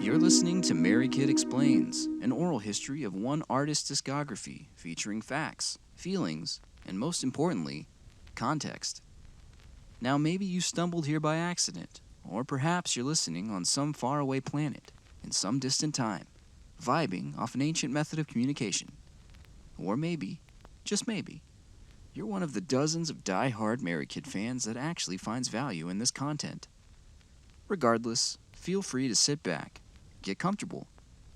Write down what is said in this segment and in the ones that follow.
You're listening to Merykid Explains, an oral history of one artist's discography featuring facts, feelings, and most importantly, context. Now, maybe you stumbled here by accident, or perhaps you're listening on some faraway planet in some distant time, vibing off an ancient method of communication. Or maybe, just maybe, you're one of the dozens of die-hard Merykid fans that actually finds value in this content. Regardless, feel free to sit back, get comfortable,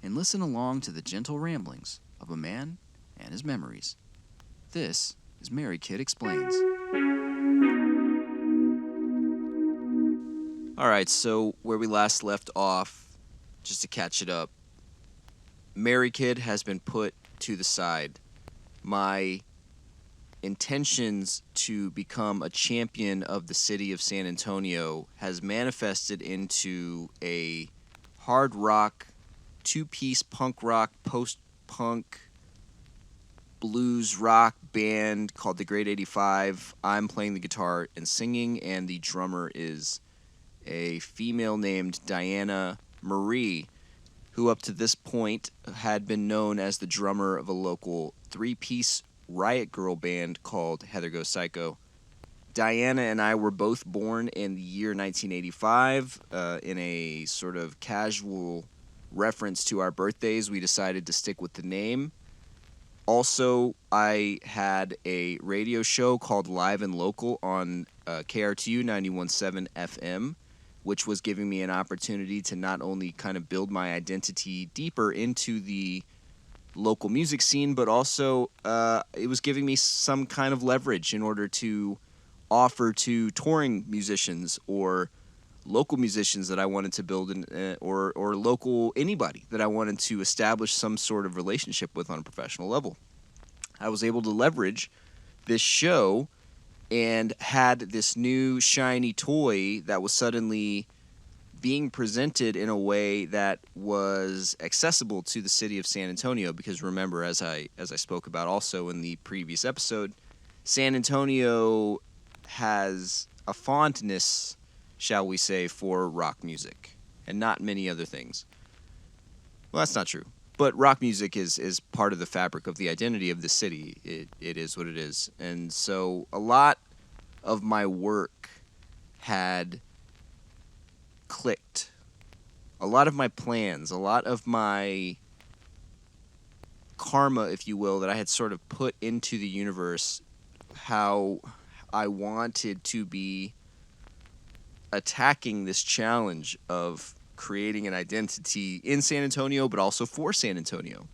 and listen along to the gentle ramblings of a man and his memories. This is Merykid Explains. Alright, so where we last left off, just to catch it up, Merykid has been put to the side. My intentions to become a champion of the city of San Antonio has manifested into a hard rock, two-piece punk rock, post-punk, blues rock band called The Great 85. I'm playing the guitar and singing, and the drummer is a female named Diana Marie, who up to this point had been known as the drummer of a local three-piece riot girl band called Heather Goes Psycho. Diana and I were both born in the year 1985. In a sort of casual reference to our birthdays, we decided to stick with the name. Also, I had a radio show called Live and Local on KRTU 91.7 FM, which was giving me an opportunity to not only kind of build my identity deeper into the local music scene, but also it was giving me some kind of leverage in order to offer to touring musicians or local musicians that I wanted to build or local anybody that I wanted to establish some sort of relationship with on a professional level. I was able to leverage this show and had this new shiny toy that was suddenly being presented in a way that was accessible to the city of San Antonio, because remember, as I spoke about also in the previous episode, San Antonio has a fondness, shall we say, for rock music, and not many other things. Well, that's not true, but rock music is part of the fabric of the identity of the city. It is what it is, and so a lot of my work had clicked. A lot of my plans, a lot of my karma, if you will, that I had sort of put into the universe, how I wanted to be attacking this challenge of creating an identity in San Antonio, but also for San Antonio.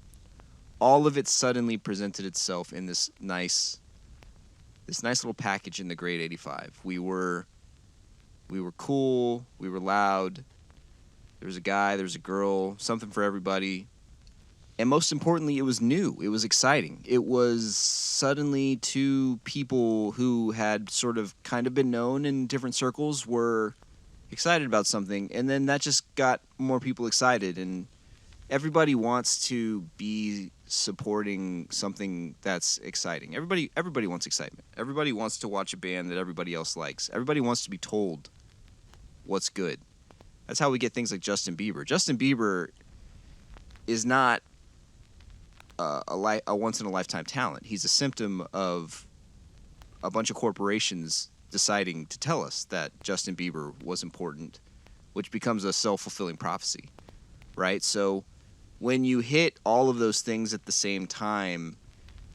All of it suddenly presented itself in this nice little package in the Great 85. We were cool, we were loud, there was a guy, there was a girl, something for everybody. And most importantly, it was new, it was exciting. It was suddenly two people who had sort of kind of been known in different circles were excited about something, and then that just got more people excited, and everybody wants to be supporting something that's exciting. Everybody wants excitement. Everybody wants to watch a band that everybody else likes. Everybody wants to be told what's good. That's how we get things like Justin Bieber. Justin Bieber is not a once-in-a-lifetime talent. He's a symptom of a bunch of corporations deciding to tell us that Justin Bieber was important, which becomes a self-fulfilling prophecy, right? So when you hit all of those things at the same time,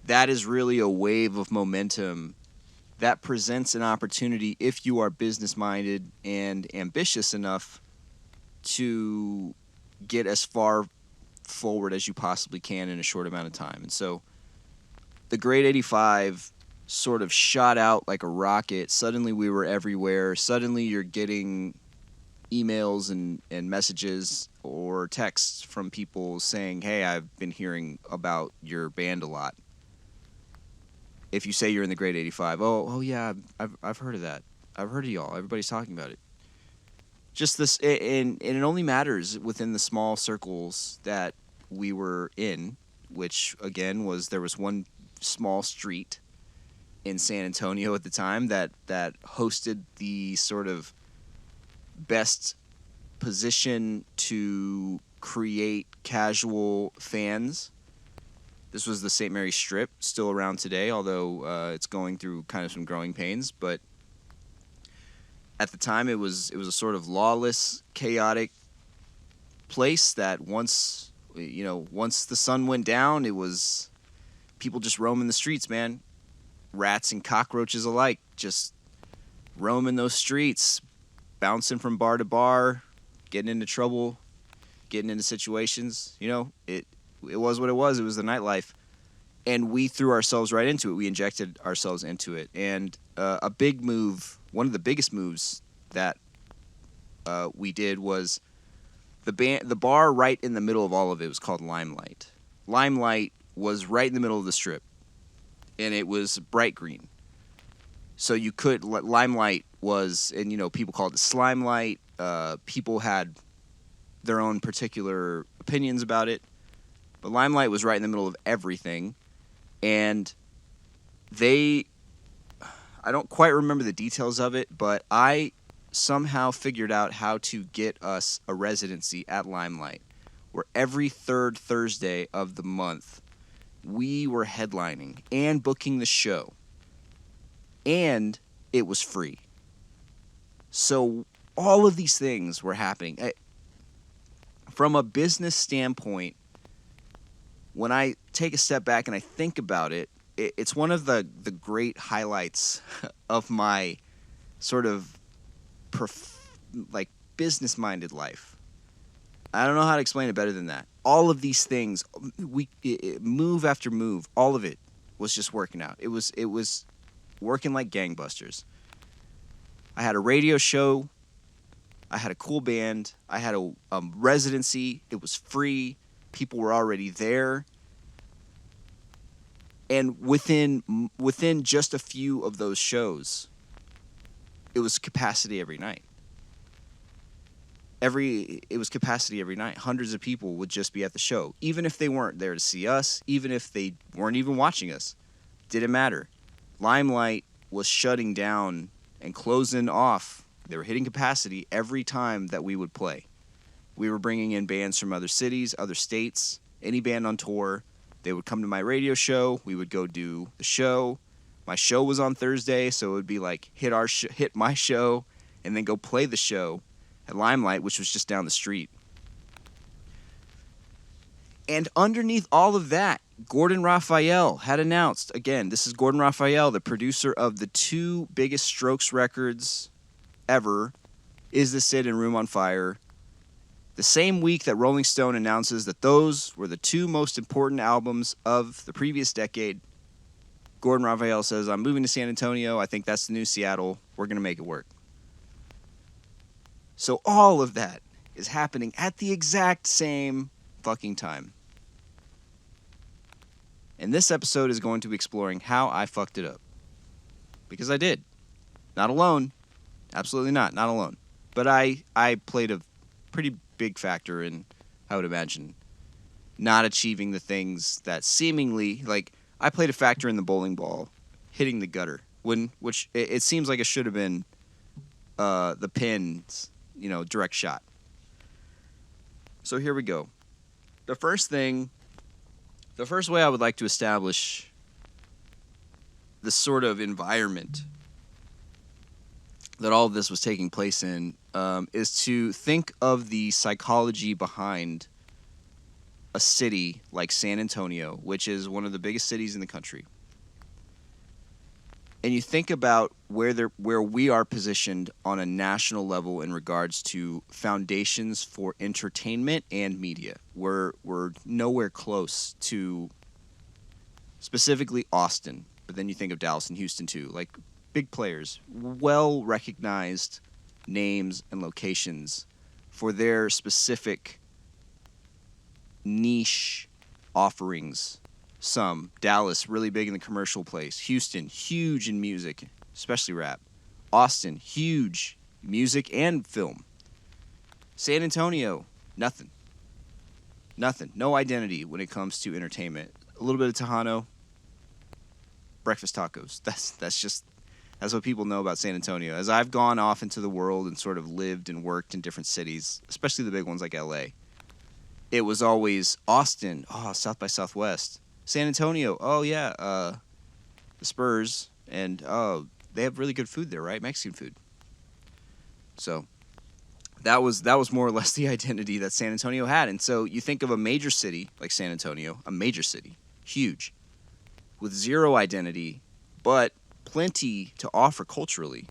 that is really a wave of momentum that presents an opportunity if you are business-minded and ambitious enough to get as far forward as you possibly can in a short amount of time. And so the Great 85 sort of shot out like a rocket. Suddenly we were everywhere. Suddenly you're getting emails and messages or texts from people saying, hey, I've been hearing about your band a lot. If you say you're in the Great 85, oh yeah, I've heard of that. I've heard of y'all. Everybody's talking about it. Just this, and it only matters within the small circles that we were in, which again there was one small street in San Antonio at the time that hosted the sort of best position to create casual fans. This was the St. Mary's Strip, still around today, although it's going through kind of some growing pains. But at the time, it was a sort of lawless, chaotic place that once the sun went down, it was people just roaming the streets, man. Rats and cockroaches alike, just roaming those streets, bouncing from bar to bar, getting into trouble, getting into situations. It was what it was. It was the nightlife. And we threw ourselves right into it. We injected ourselves into it. And a big move, one of the biggest moves that we did was the bar right in the middle of all of it was called Limelight. Limelight was right in the middle of the strip, and it was bright green. So you could, Limelight was, and people called it Slime Light. People had their own particular opinions about it. But Limelight was right in the middle of everything. And I don't quite remember the details of it, but I somehow figured out how to get us a residency at Limelight, where every third Thursday of the month, we were headlining and booking the show. And it was free. So all of these things were happening. From a business standpoint, when I take a step back and I think about it, it's one of the great highlights of my sort of business-minded life. I don't know how to explain it better than that. All of these things, move after move, all of it was just working out. It was working like gangbusters. I had a radio show. I had a cool band. I had a residency. It was free. People were already there. And within just a few of those shows, it was capacity every night. It was capacity every night. Hundreds of people would just be at the show, even if they weren't there to see us, even if they weren't even watching us. Didn't matter. Limelight was shutting down and closing off. They were hitting capacity every time that we would play. We were bringing in bands from other cities, other states, any band on tour. They would come to my radio show. We would go do the show. My show was on Thursday, so it would be like hit my show and then go play the show at Limelight, which was just down the street. And underneath all of that, Gordon Raphael had announced, again, this is Gordon Raphael, the producer of the two biggest Strokes records ever, Is This It and Room on Fire. The same week that Rolling Stone announces that those were the two most important albums of the previous decade, Gordon Raphael says, I'm moving to San Antonio. I think that's the new Seattle. We're going to make it work. So all of that is happening at the exact same fucking time. And this episode is going to be exploring how I fucked it up. Because I did. Not alone. Absolutely not. Not alone. But I played a pretty big factor in, I would imagine, not achieving the things that seemingly, I played a factor in the bowling ball hitting the gutter, which it seems like it should have been the pin's, direct shot. So here we go. The first way I would like to establish the sort of environment that all of this was taking place in is to think of the psychology behind a city like San Antonio, which is one of the biggest cities in the country. And you think about where we are positioned on a national level in regards to foundations for entertainment and media. We're nowhere close to specifically Austin, but then you think of Dallas and Houston too, like big players, well-recognized names and locations for their specific niche offerings. Some. Dallas, really big in the commercial place. Houston, huge in music, especially rap. Austin, huge music and film. San Antonio, nothing. Nothing. No identity when it comes to entertainment. A little bit of Tejano. Breakfast tacos. That's what people know about San Antonio. As I've gone off into the world and sort of lived and worked in different cities, especially the big ones like LA, it was always Austin, oh, South by Southwest. San Antonio, oh yeah, the Spurs, and oh, they have really good food there, right? Mexican food. So that was more or less the identity that San Antonio had. And so you think of a major city like San Antonio, a major city, huge, with zero identity, but plenty to offer culturally.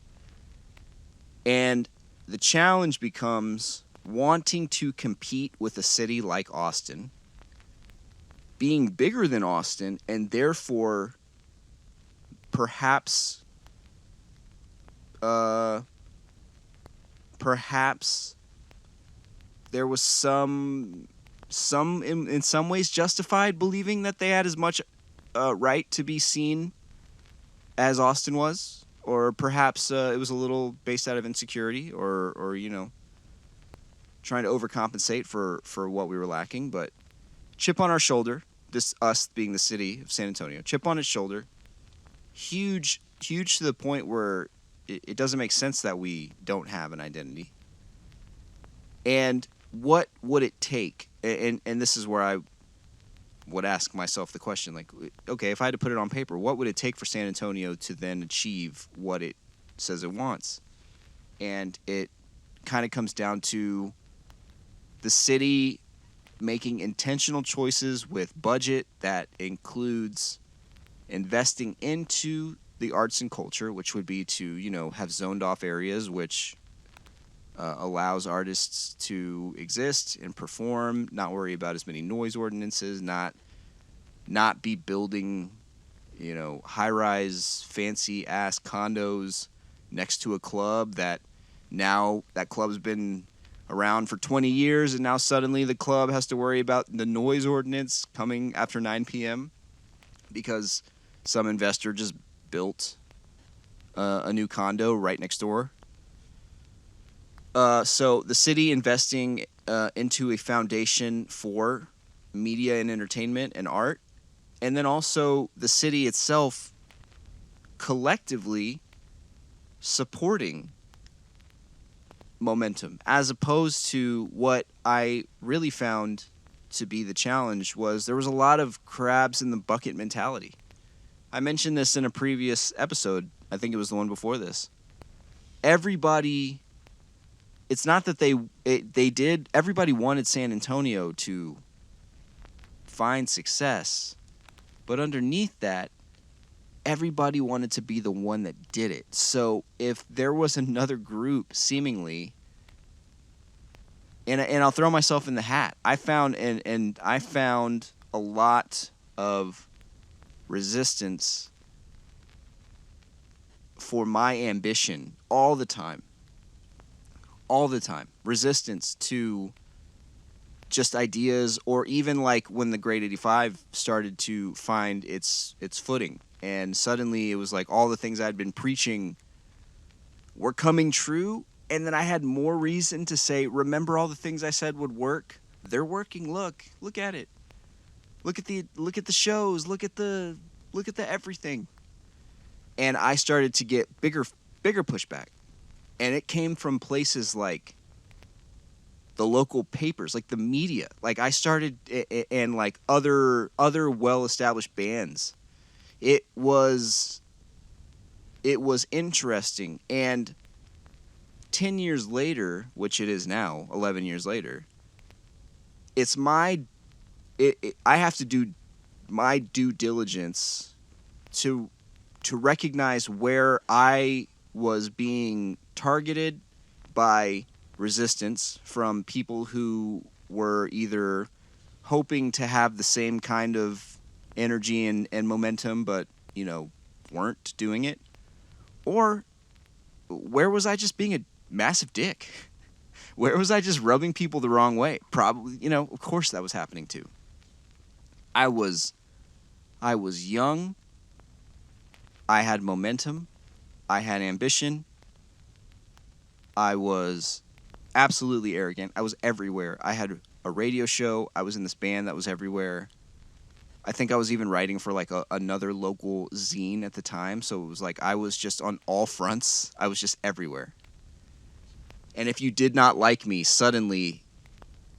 And the challenge becomes wanting to compete with a city like Austin, being bigger than Austin, and therefore perhaps perhaps there was some in some ways justified believing that they had as much right to be seen as Austin was, or perhaps it was a little based out of insecurity, or trying to overcompensate for what we were lacking. But chip on our shoulder, this us being the city of San Antonio, chip on its shoulder, huge to the point where it doesn't make sense that we don't have an identity. And what would it take? And this is where I would ask myself the question, like, okay, if I had to put it on paper, what would it take for San Antonio to then achieve what it says it wants? And it kind of comes down to the city making intentional choices with budget that includes investing into the arts and culture, which would be to, have zoned off areas, which allows artists to exist and perform, not worry about as many noise ordinances, not be building, high-rise, fancy-ass condos next to a club that now that club's been around for 20 years, and now suddenly the club has to worry about the noise ordinance coming after 9 p.m. because some investor just built a new condo right next door. So the city investing into a foundation for media and entertainment and art, and then also the city itself collectively supporting momentum, as opposed to what I really found to be the challenge was there was a lot of crabs in the bucket mentality. I mentioned this in a previous episode. I think it was the one before this. Everybody, it's not that everybody wanted San Antonio to find success, but underneath that, everybody wanted to be the one that did it. So if there was another group, seemingly, and I'll throw myself in the hat, I found a lot of resistance for my ambition all the time. Resistance to just ideas, or even like when the Great 85 started to find its footing. And suddenly it was like all the things I'd been preaching were coming true. And then I had more reason to say, remember all the things I said would work? They're working. Look at it. Look at the shows. Look at the everything. And I started to get bigger pushback. And it came from places like the local papers, like the media. Like I started, and like other well-established bands. It was interesting. And 10 years later, which it is now, 11 years later, I have to do my due diligence to recognize where I was being targeted by resistance from people who were either hoping to have the same kind of energy and momentum, but, weren't doing it, or where was I just being a massive dick? Where was I just rubbing people the wrong way? Probably, of course that was happening too. I was young. I had momentum. I had ambition. I was absolutely arrogant. I was everywhere. I had a radio show. I was in this band that was everywhere. I think I was even writing for like another local zine at the time. So it was like I was just on all fronts. I was just everywhere. And if you did not like me, suddenly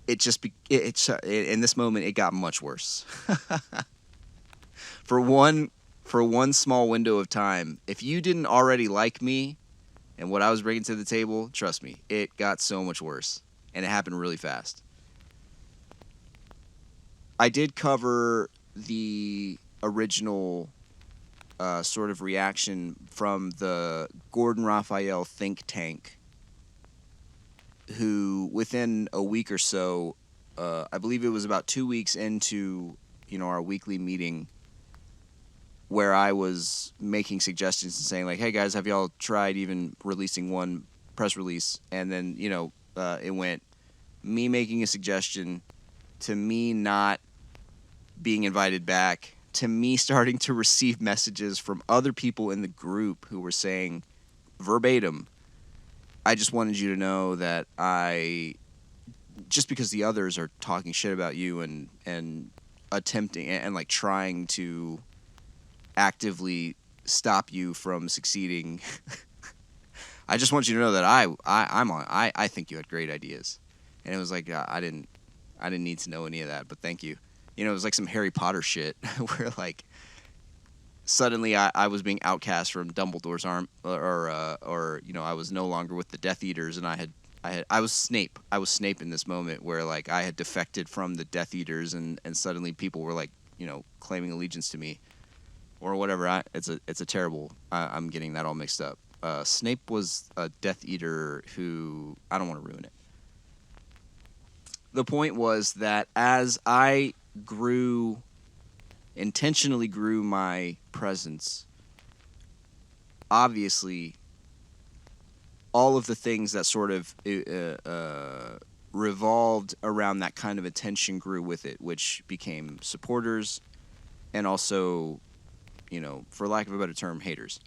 it just in this moment it got much worse. for one small window of time, if you didn't already like me and what I was bringing to the table, trust me, it got so much worse, and it happened really fast. I did cover the original sort of reaction from the Gordon Raphael think tank, who within a week or so, I believe it was about 2 weeks into our weekly meeting, where I was making suggestions and saying like, hey guys, have y'all tried even releasing one press release? And then it went me making a suggestion to me not being invited back to me starting to receive messages from other people in the group who were saying verbatim, I just wanted you to know that just because the others are talking shit about you and attempting and like trying to actively stop you from succeeding, I just want you to know that I think you had great ideas. And it was like, I didn't need to know any of that, but thank you. It was like some Harry Potter shit where like suddenly I was being outcast from Dumbledore's arm, or I was no longer with the Death Eaters, and I was Snape. I was Snape in this moment where like I had defected from the Death Eaters, and suddenly people were like claiming allegiance to me or whatever. It's a terrible. I'm getting that all mixed up. Snape was a Death Eater who I don't want to ruin it. The point was that as I intentionally grew my presence, obviously all of the things that sort of revolved around that kind of attention grew with it, which became supporters and also, for lack of a better term, haters.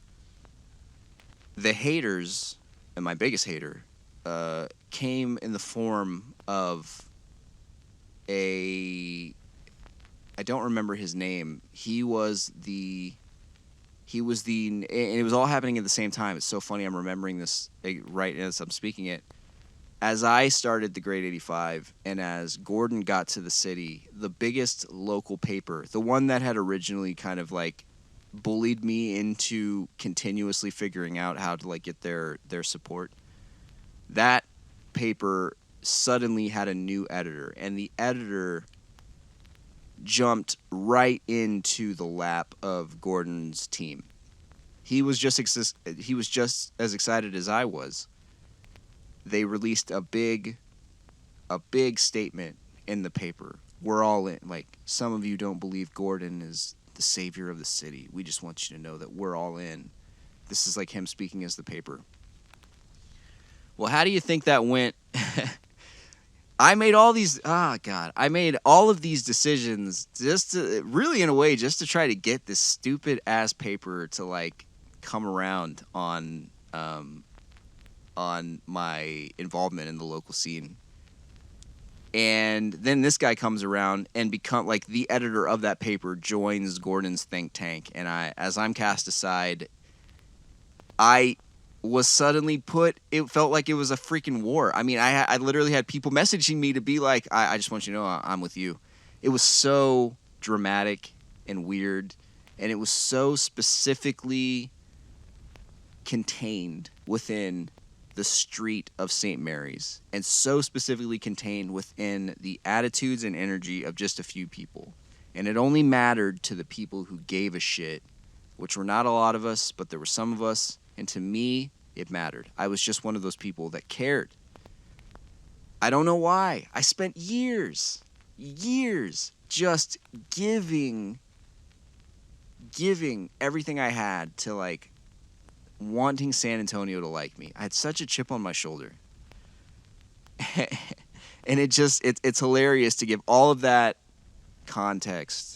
The haters, and my biggest hater, came in the form of I don't remember his name. And it was all happening at the same time. It's so funny. I'm remembering this right as I'm speaking it. As I started the Grade 85 and as Gordon got to the city, the biggest local paper, the one that had originally kind of like bullied me into continuously figuring out how to like get their support, that paper suddenly had a new editor, and the editor jumped right into the lap of Gordon's team. He was just as excited as I was. They released a big statement in the paper. We're all in. Like, some of you don't believe Gordon is the savior of the city. We just want you to know that we're all in. This is like him speaking as the paper. Well, how do you think that went? I made all of these decisions just to, really in a way, just to try to get this stupid ass paper to like come around on my involvement in the local scene. And then this guy comes around and become like the editor of that paper joins Gordon's think tank. And as I'm cast aside, I was suddenly it felt like it was a freaking war. I mean, I literally had people messaging me to be like, I just want you to know I'm with you. It was so dramatic and weird, and it was so specifically contained within the street of St. Mary's, and so specifically contained within the attitudes and energy of just a few people. And it only mattered to the people who gave a shit, which were not a lot of us, but there were some of us. And to me, it mattered. I was just one of those people that cared. I don't know why. I spent years just giving everything I had to like wanting San Antonio to like me. I had such a chip on my shoulder. And it's hilarious to give all of that context.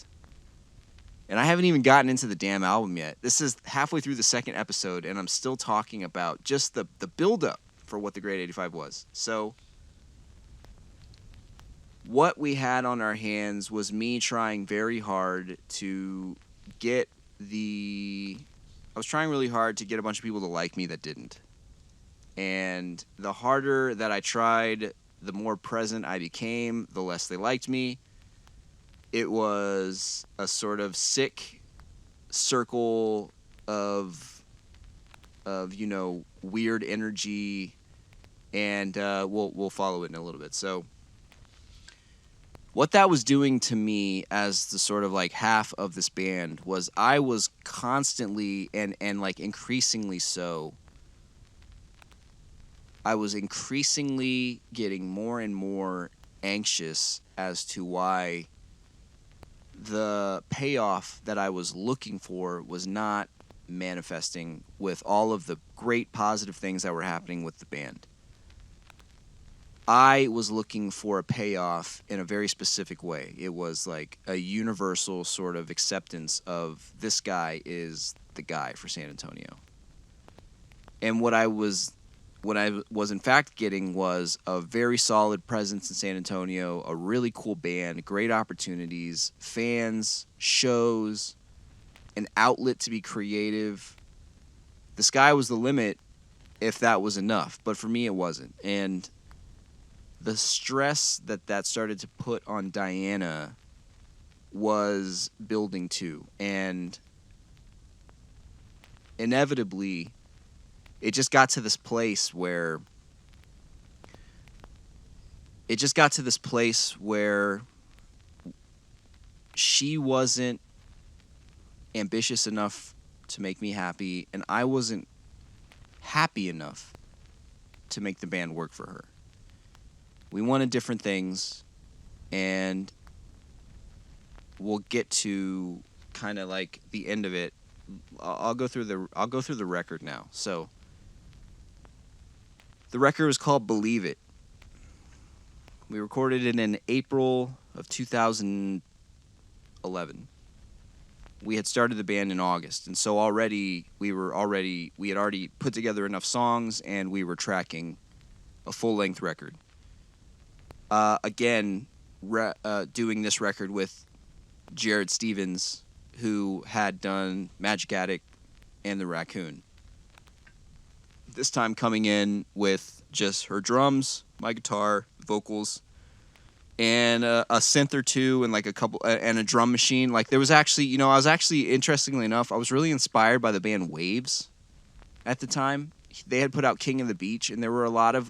And I haven't even gotten into the damn album yet. This is halfway through the second episode, and I'm still talking about just the build-up for what the Grade 85 was. So, what we had on our hands was me trying very hard to get I was trying really hard to get a bunch of people to like me that didn't. And the harder that I tried, the more present I became, the less they liked me. It was a sort of sick circle of weird energy, and we'll follow it in a little bit. So what that was doing to me as the sort of like half of this band was I was constantly and like increasingly so, I was increasingly getting more and more anxious as to why the payoff that I was looking for was not manifesting with all of the great positive things that were happening with the band. I was looking for a payoff in a very specific way. It was like a universal sort of acceptance of this guy is the guy for San Antonio. And what I was in fact getting was a very solid presence in San Antonio, a really cool band, great opportunities, fans, shows, an outlet to be creative. The sky was the limit if that was enough, but for me it wasn't. And the stress that started to put on Diana was building too. And inevitably, it just got to this place where she wasn't ambitious enough to make me happy, and I wasn't happy enough to make the band work for her. We wanted different things, and we'll get to kind of like the end of it. I'll go through the record now. So the record was called Believe It. We recorded it in April of 2011. We had started the band in August, and so we had already put together enough songs, and we were tracking a full-length record. Doing this record with Jared Stevens, who had done Magic Attic and The Raccoon. This time coming in with just her drums, my guitar, vocals, and a synth or two, and like and a drum machine. Like there was actually, interestingly enough, I was really inspired by the band Waves at the time. They had put out King of the Beach, and there were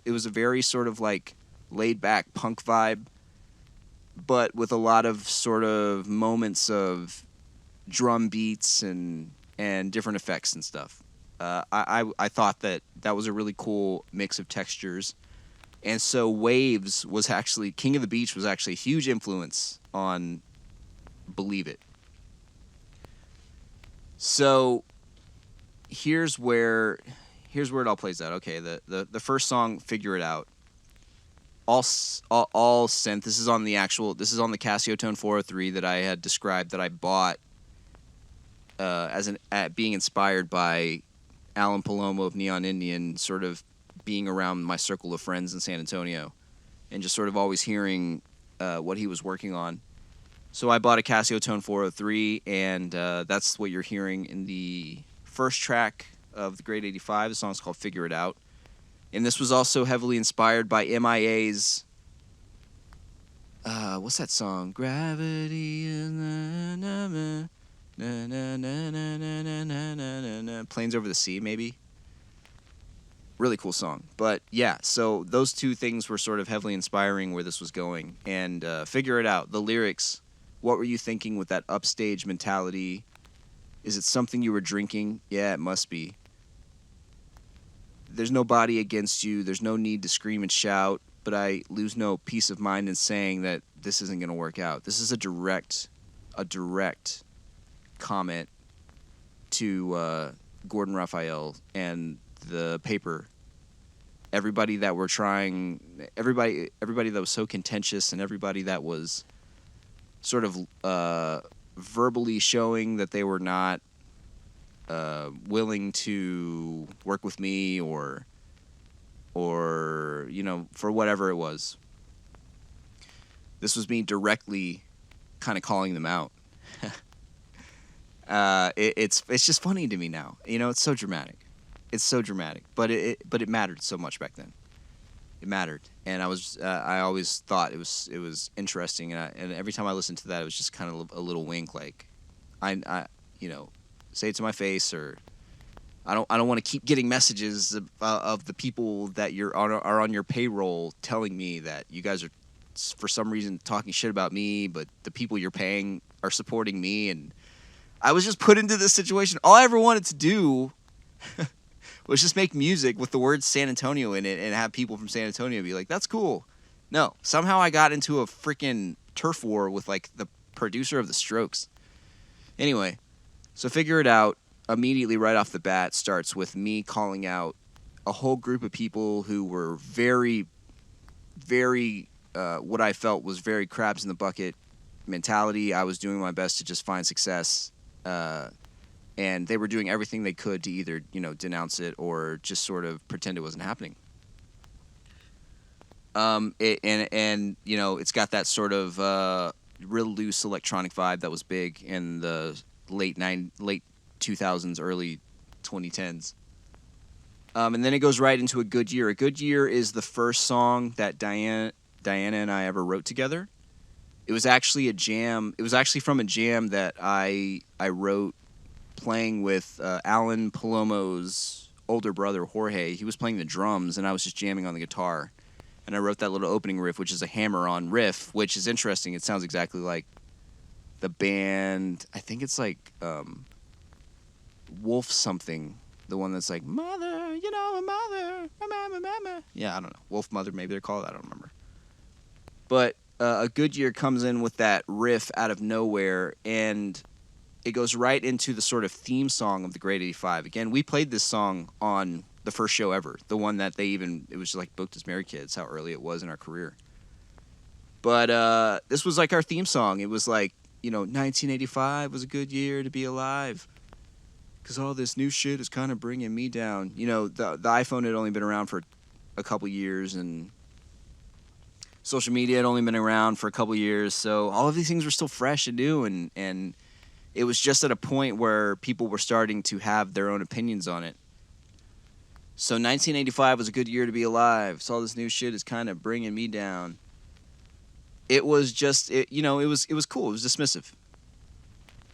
it was a very sort of like laid back punk vibe, but with a lot of sort of moments of drum beats and different effects and stuff. I thought that was a really cool mix of textures. And so Waves was actually, King of the Beach was actually a huge influence on Believe It. So here's where it all plays out. Okay, the first song, Figure It Out, all synth. This is on the Casio Tone 403 that I had described, that I bought being inspired by Alan Palomo of Neon Indian, sort of being around my circle of friends in San Antonio and just sort of always hearing what he was working on. So I bought a Casio Tone 403, and that's what you're hearing in the first track of The Great 85. The song's called Figure It Out. And this was also heavily inspired by MIA's, what's that song? Gravity is Planes Over the Sea, maybe? Really cool song. But yeah, so those two things were sort of heavily inspiring where this was going. And Figure It Out, the lyrics, what were you thinking with that upstage mentality? Is it something you were drinking? Yeah, it must be. There's no body against you. There's no need to scream and shout, but I lose no peace of mind in saying that this isn't going to work out. This is a direct comment to Gordon Raphael and the paper. Everybody that was so contentious, and everybody that was sort of verbally showing that they were not willing to work with me or for whatever it was. This was me directly kind of calling them out. It's just funny to me now. It's so dramatic. It's so dramatic, but it mattered so much back then. it mattered, and I always thought it was interesting, and every time I listened to that, it was just kind of a little wink, like I you know, say it to my face, or I don't want to keep getting messages of the people that are on your payroll telling me that you guys are for some reason talking shit about me, but the people you're paying are supporting me. And I was just put into this situation. All I ever wanted to do was just make music with the word San Antonio in it and have people from San Antonio be like, that's cool. No, somehow I got into a freaking turf war with like the producer of The Strokes. Anyway, so Figure It Out immediately right off the bat starts with me calling out a whole group of people who were very, very, what I felt was very crabs in the bucket mentality. I was doing my best to just find success, and they were doing everything they could to either, denounce it or just sort of pretend it wasn't happening. It's got that sort of real loose electronic vibe that was big in the late 2000s, early 2010s. And then it goes right into A Good Year. A Good Year is the first song that Diana and I ever wrote together. It was actually a jam. It was actually from a jam that I wrote playing with Alan Palomo's older brother, Jorge. He was playing the drums, and I was just jamming on the guitar. And I wrote that little opening riff, which is a hammer-on riff, which is interesting. It sounds exactly like the band. I think it's like Wolf something. The one that's like, Mother, Mother. Yeah, I don't know. Wolf Mother, maybe they're called. I don't remember. But A Good Year comes in with that riff out of nowhere, and it goes right into the sort of theme song of the Great 85. Again, we played this song on the first show ever, the one that it was just like booked as Merykid, how early it was in our career. But this was like our theme song. It was like, 1985 was a good year to be alive, because all this new shit is kind of bringing me down. The iPhone had only been around for a couple years, and social media had only been around for a couple years, so all of these things were still fresh and new, and it was just at a point where people were starting to have their own opinions on it. So 1985 was a good year to be alive. So all this new shit is kind of bringing me down. It was just, it was cool. It was dismissive.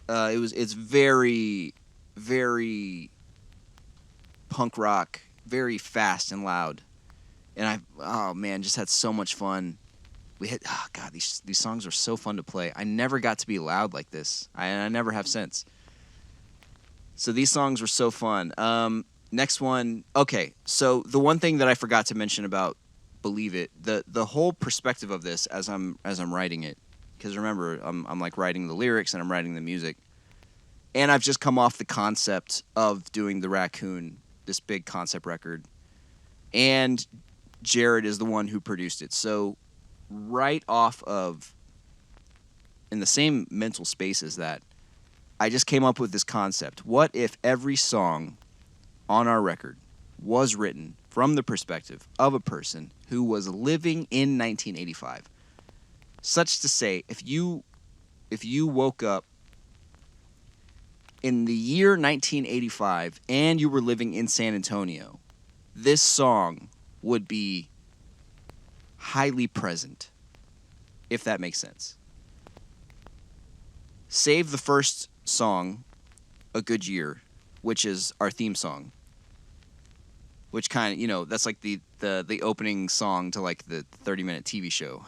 It's very, very punk rock, very fast and loud. And just had so much fun. These songs are so fun to play. I never got to be loud like this. I never have since. So these songs were so fun. Next one. Okay, so the one thing that I forgot to mention about Believe It, the whole perspective of this as I'm writing it, because remember, I'm like writing the lyrics and I'm writing the music, and I've just come off the concept of doing the Raccoon, this big concept record, and Jared is the one who produced it. So right off of, in the same mental space as that, I just came up with this concept. What if every song on our record was written from the perspective of a person who was living in 1985? Such to say, if you woke up in the year 1985 and you were living in San Antonio, this song would be highly present, if that makes sense. Save the first song, A Good Year, which is our theme song, which kind of, that's like the opening song to like the 30-minute TV show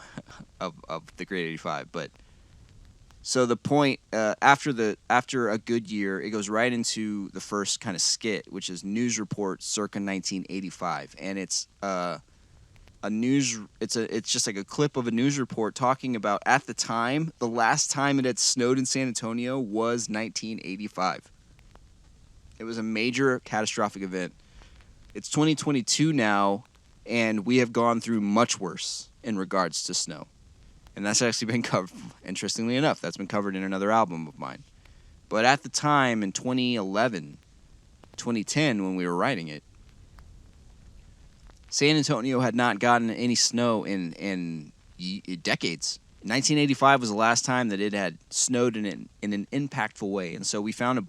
of the Great 85. But so the point, after A Good Year, it goes right into the first kind of skit, which is News Report circa 1985, and it's it's just like a clip of a news report talking about, at the time, the last time it had snowed in San Antonio was 1985. It was a major catastrophic event. It's 2022 now, and we have gone through much worse in regards to snow. And that's actually been covered, interestingly enough, that's been covered in another album of mine. But at the time, in 2011, 2010, when we were writing it, San Antonio had not gotten any snow in decades. 1985 was the last time that it had snowed in an impactful way. And so we found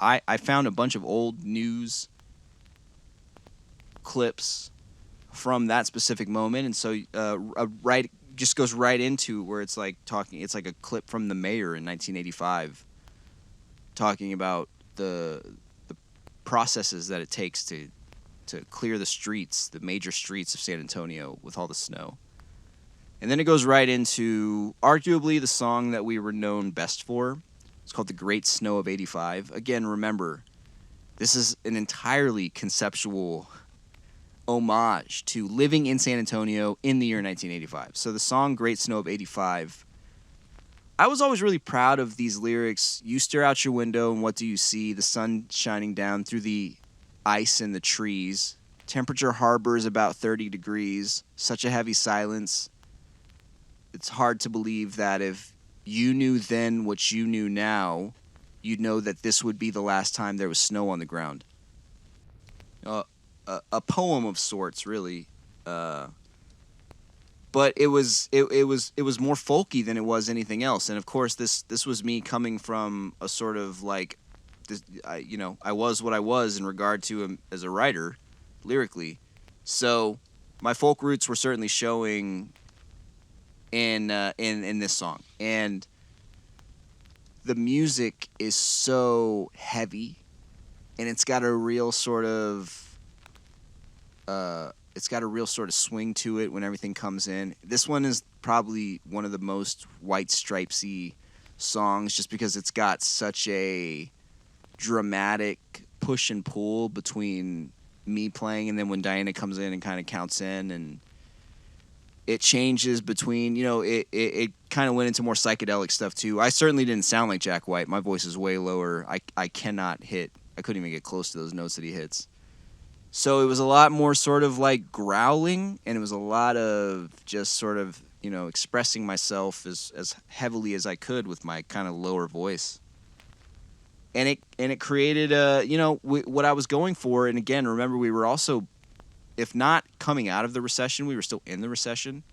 I found a bunch of old news clips from that specific moment, and so right just goes right into where it's like talking. It's like a clip from The Mayor in 1985, talking about the processes that it takes to clear the streets, the major streets of San Antonio with all the snow. And then it goes right into arguably the song that we were known best for. It's called The Great Snow of '85. Again, remember, this is an entirely conceptual homage to living in San Antonio in the year 1985. So the song Great Snow of '85, I was always really proud of these lyrics. You stare out your window and what do you see? The sun shining down through the ice in the trees. Temperature harbors about 30 degrees. Such a heavy silence. It's hard to believe that if you knew then what you knew now, you'd know that this would be the last time there was snow on the ground. A poem of sorts, really. But it was more folky than it was anything else. And of course, this was me coming from a sort of like, this, I was what I was in regard to him as a writer, lyrically. So my folk roots were certainly showing in this song, and the music is so heavy, and it's got a real sort of swing to it when everything comes in. This one is probably one of the most White Stripesy songs, just because it's got such a dramatic push and pull between me playing and then when Diana comes in and kind of counts in, and it changes between, it kind of went into more psychedelic stuff too. I certainly didn't sound like Jack White. My voice is way lower. I couldn't even get close to those notes that he hits. So it was a lot more sort of like growling, and it was a lot of just sort of, expressing myself as heavily as I could with my kind of lower voice. And it created, what I was going for. And again, remember, we were also, if not coming out of the recession, we were still in the recession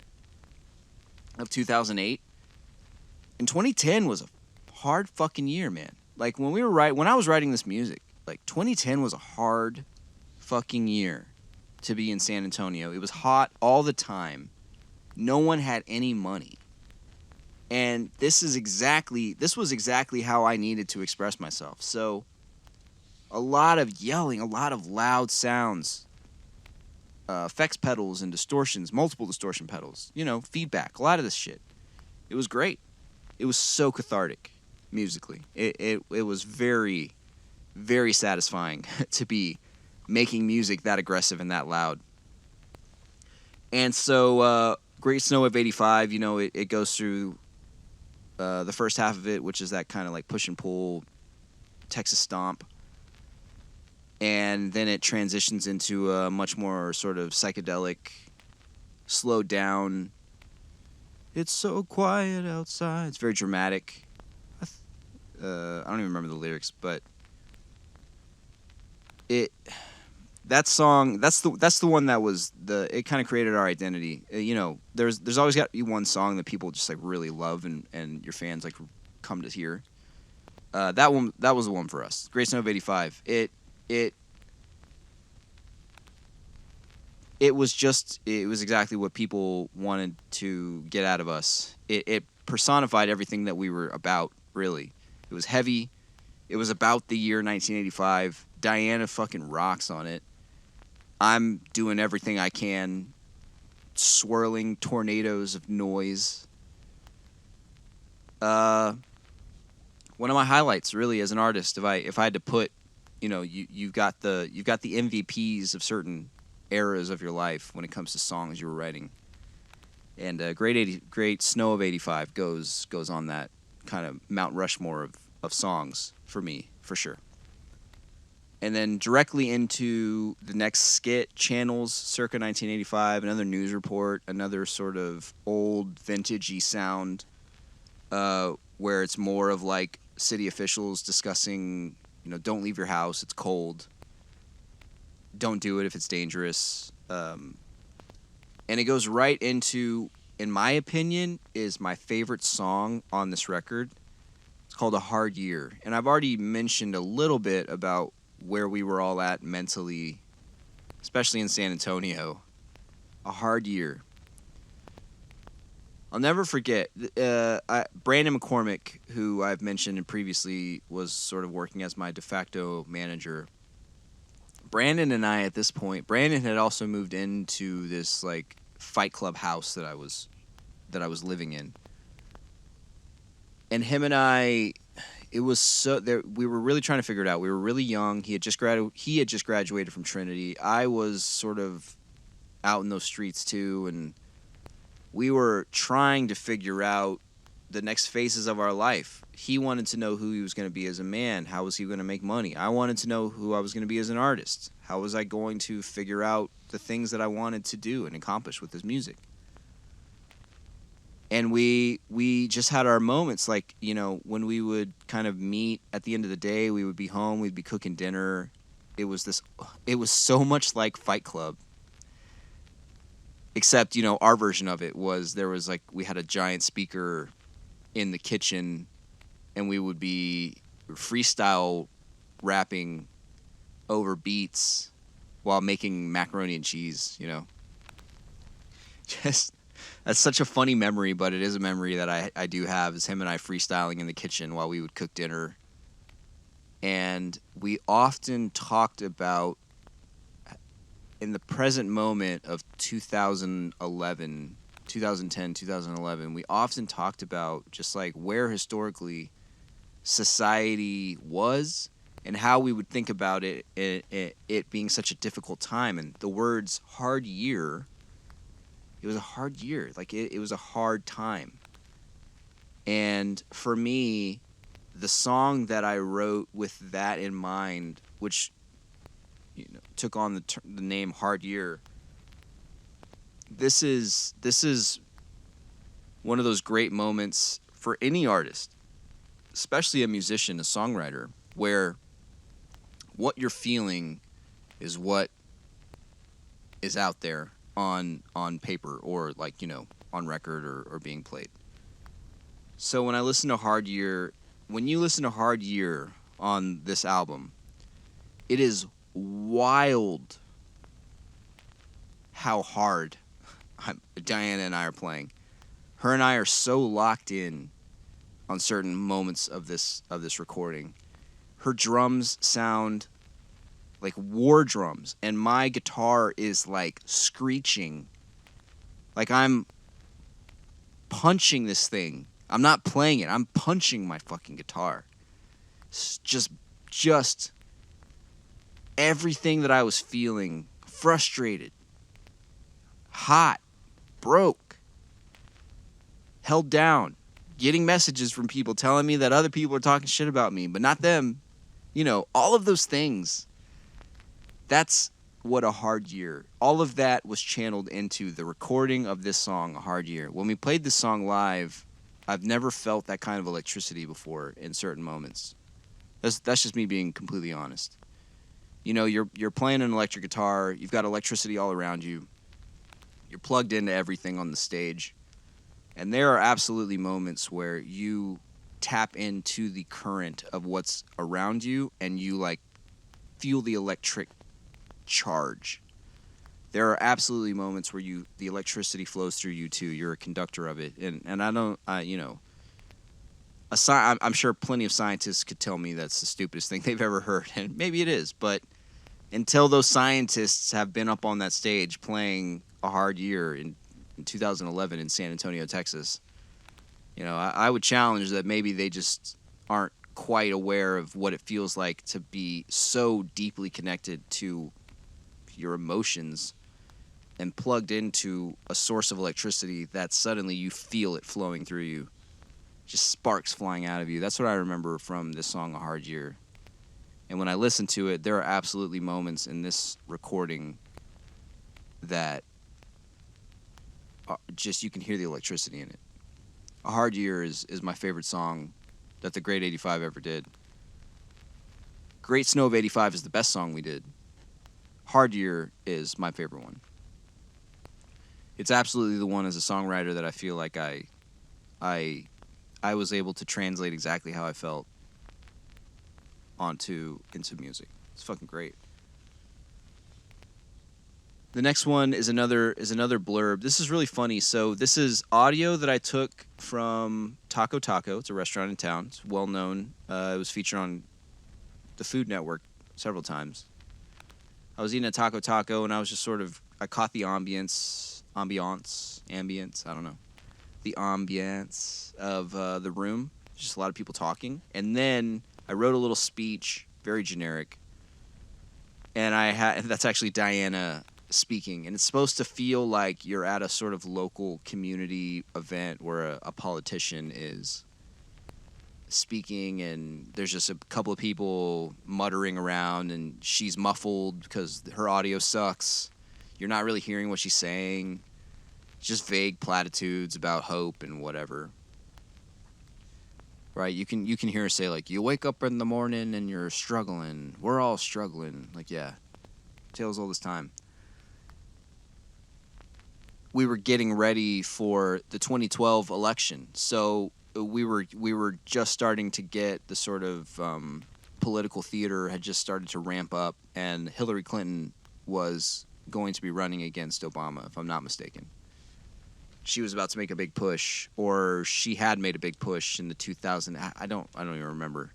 of 2008. And 2010 was a hard fucking year, man. Like when I was writing this music, like 2010 was a hard fucking year to be in San Antonio. It was hot all the time. No one had any money. And this was exactly how I needed to express myself. So a lot of yelling, a lot of loud sounds, effects pedals and distortions, multiple distortion pedals, feedback, a lot of this shit. It was great. It was so cathartic musically. It was very, very satisfying to be making music that aggressive and that loud. And so Great Snow of '85, it goes through the first half of it, which is that kind of like push and pull Texas stomp. And then it transitions into a much more sort of psychedelic, slowed down. It's so quiet outside. It's very dramatic. I don't even remember the lyrics, but that song, that's the one that was it kind of created our identity. There's always got to be one song that people just like really love and your fans like come to hear. That was the one for us. Great Snow of '85. It was exactly what people wanted to get out of us. It personified everything that we were about, really. It was heavy. It was about the year 1985. Diana fucking rocks on it. I'm doing everything I can, swirling tornadoes of noise. One of my highlights, really, as an artist, if I had to put, you've got the MVPs of certain eras of your life when it comes to songs you were writing, and Great Snow of '85 goes on that kind of Mount Rushmore of songs for me, for sure. And then directly into the next skit, Channels, circa 1985, another news report, another sort of old vintagey sound, where it's more of like city officials discussing, don't leave your house, it's cold. Don't do it if it's dangerous. And it goes right into, in my opinion, is my favorite song on this record. It's called A Hard Year. And I've already mentioned a little bit about where we were all at mentally, especially in San Antonio. A Hard Year. I'll never forget. Brandon McCormick, who I've mentioned previously, was sort of working as my de facto manager. Brandon and I, at this point, Brandon had also moved into this like Fight Club house that I was living in, and him and I, it was so there. We were really trying to figure it out. We were really young. He had just graduated from Trinity. I was sort of out in those streets too, and we were trying to figure out the next phases of our life. He wanted to know who he was going to be as a man. How was he going to make money? I wanted to know who I was going to be as an artist. How was I going to figure out the things that I wanted to do and accomplish with this music? And we just had our moments, like, you know, when we would kind of meet at the end of the day, we would be home, we'd be cooking dinner. It was so much like Fight Club. Except, you know, our version of it was we had a giant speaker in the kitchen, and we would be freestyle rapping over beats while making macaroni and cheese, you know. Just, that's such a funny memory, but it is a memory that I do have, is him and I freestyling in the kitchen while we would cook dinner. And we often talked about, in the present moment of 2010, 2011, we often talked about just like where historically society was and how we would think about it being such a difficult time. And the words hard year, it was a hard year. Like it was a hard time. And for me, the song that I wrote with that in mind, which, you know, took on the name Hard Year. This is one of those great moments for any artist, especially a musician, a songwriter, where what you're feeling is what is out there on paper or, like, you know, on record or being played. So when you listen to Hard Year on this album, it is wild how hard Diana and I are playing. Her and I are so locked in on certain moments of this recording. Her drums sound like war drums, and my guitar is like screeching, like I'm punching this thing. I'm not playing it, I'm punching my fucking guitar. It's just everything that I was feeling, frustrated, hot, broke, held down, getting messages from people telling me that other people are talking shit about me, but not them. You know, all of those things. That's what A Hard Year. All of that was channeled into the recording of this song, A Hard Year. When we played this song live, I've never felt that kind of electricity before in certain moments. That's just me being completely honest. You know, you're playing an electric guitar, you've got electricity all around you, you're plugged into everything on the stage, and there are absolutely moments where you tap into the current of what's around you and you, like, feel the electric charge. There are absolutely moments where the electricity flows through you too. You're a conductor of it, and you know, I'm sure plenty of scientists could tell me that's the stupidest thing they've ever heard, and maybe it is, but until those scientists have been up on that stage playing A Hard Year in 2011 in San Antonio, Texas, you know, I would challenge that maybe they just aren't quite aware of what it feels like to be so deeply connected to your emotions and plugged into a source of electricity that suddenly you feel it flowing through you. Just sparks flying out of you. That's what I remember from this song, A Hard Year. And when I listen to it, there are absolutely moments in this recording that just, you can hear the electricity in it. A Hard Year is my favorite song that the Great 85 ever did. Great Snow of 85 is the best song we did. Hard Year is my favorite one. It's absolutely the one as a songwriter that I feel like I was able to translate exactly how I felt into music. It's fucking great. The next one is another blurb. This is really funny. So this is audio that I took from Taco Taco. It's a restaurant in town. It's well known. It was featured on the Food Network several times. I was eating a Taco Taco, and I was just I caught the ambience. I don't know, the ambience of the room. Just a lot of people talking, and then I wrote a little speech, very generic, and that's actually Diana speaking, and it's supposed to feel like you're at a sort of local community event where a politician is speaking, and there's just a couple of people muttering around, and she's muffled because her audio sucks. You're not really hearing what she's saying. It's just vague platitudes about hope and whatever. Right? You can hear her say, like, you wake up in the morning and you're struggling. We're all struggling. Like, yeah. Tales all this time. We were getting ready for the 2012 election, so we were just starting to get the sort of political theater had just started to ramp up, and Hillary Clinton was going to be running against Obama, if I'm not mistaken. She was about to make a big push, or she had made a big push in the 2000. I don't even remember.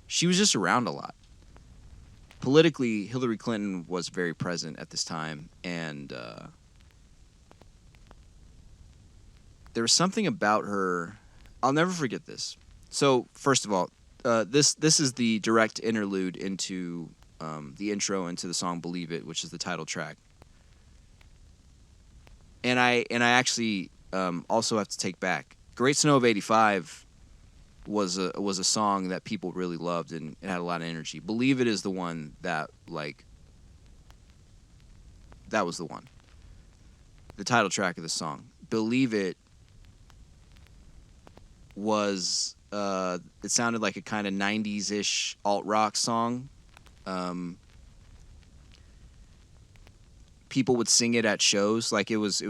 She was just around a lot. Politically, Hillary Clinton was very present at this time, and there was something about her. I'll never forget this. So, first of all, this is the direct interlude into the intro into the song "Believe It," which is the title track. And I actually also have to take back. "Great Snow of '85" was a song that people really loved, and it had a lot of energy. "Believe It" is the one that that was the one. The title track of the song. "Believe It" was it sounded like a kind of 90s-ish alt-rock song. People would sing it at shows. Like, it was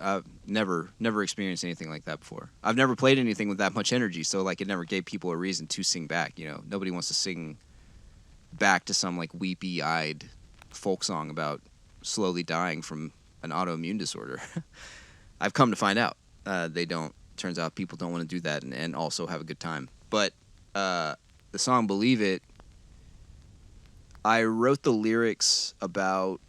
I've never experienced anything like that before. I've never played anything with that much energy, so like it never gave people a reason to sing back, you know. Nobody wants to sing back to some like weepy-eyed folk song about slowly dying from an autoimmune disorder. I've come to find out they don't. Turns out people don't want to do that and also have a good time. But the song "Believe It," I wrote the lyrics about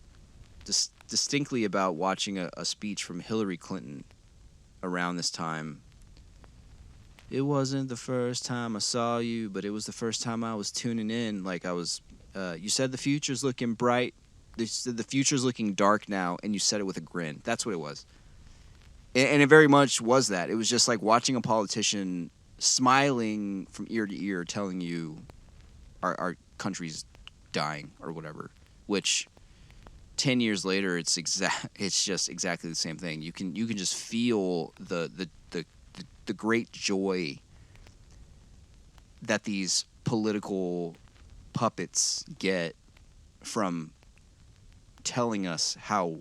distinctly about watching a speech from Hillary Clinton around this time. "It wasn't the first time I saw you, but it was the first time I was tuning in. Like, I was, you said the future's looking bright. You said the future's looking dark now, and you said it with a grin." That's what it was. And it very much was that. It was just like watching a politician smiling from ear to ear, telling you our country's dying or whatever. Which 10 years later, it's just exactly the same thing. You can just feel the great joy that these political puppets get from telling us how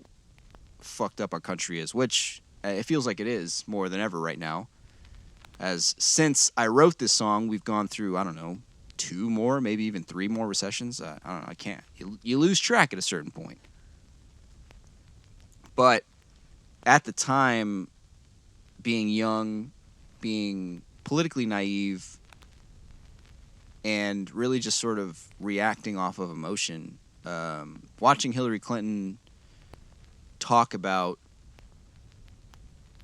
fucked up our country is, which it feels like it is more than ever right now. As since I wrote this song, we've gone through, I don't know, 2 more, maybe even 3 more recessions. I don't know, I can't. You lose track at a certain point. But at the time, being young, being politically naive, and really just sort of reacting off of emotion, watching Hillary Clinton talk about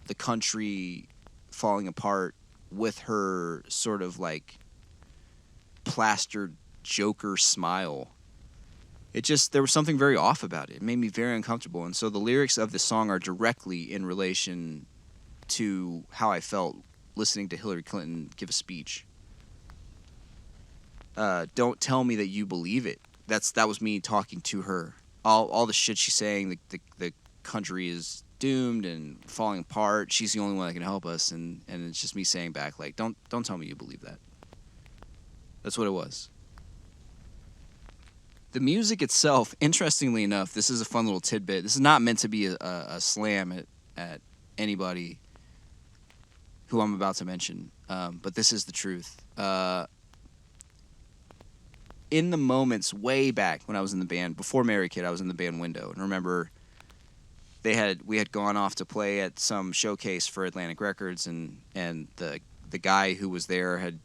the country falling apart with her sort of like plastered Joker smile, there was something very off about it. It made me very uncomfortable. And so the lyrics of this song are directly in relation to how I felt listening to Hillary Clinton give a speech. Don't tell me that you believe it. That was me talking to her. All the shit she's saying, the country is doomed and falling apart. She's the only one that can help us, and it's just me saying back, like, don't tell me you believe that. That's what it was. The music itself, interestingly enough, this is a fun little tidbit. This is not meant to be a slam at anybody who I'm about to mention, but this is the truth. In the moments way back when I was in the band, before Merykid, I was in the band Window, and remember we had gone off to play at some showcase for Atlantic Records, and the guy who was there had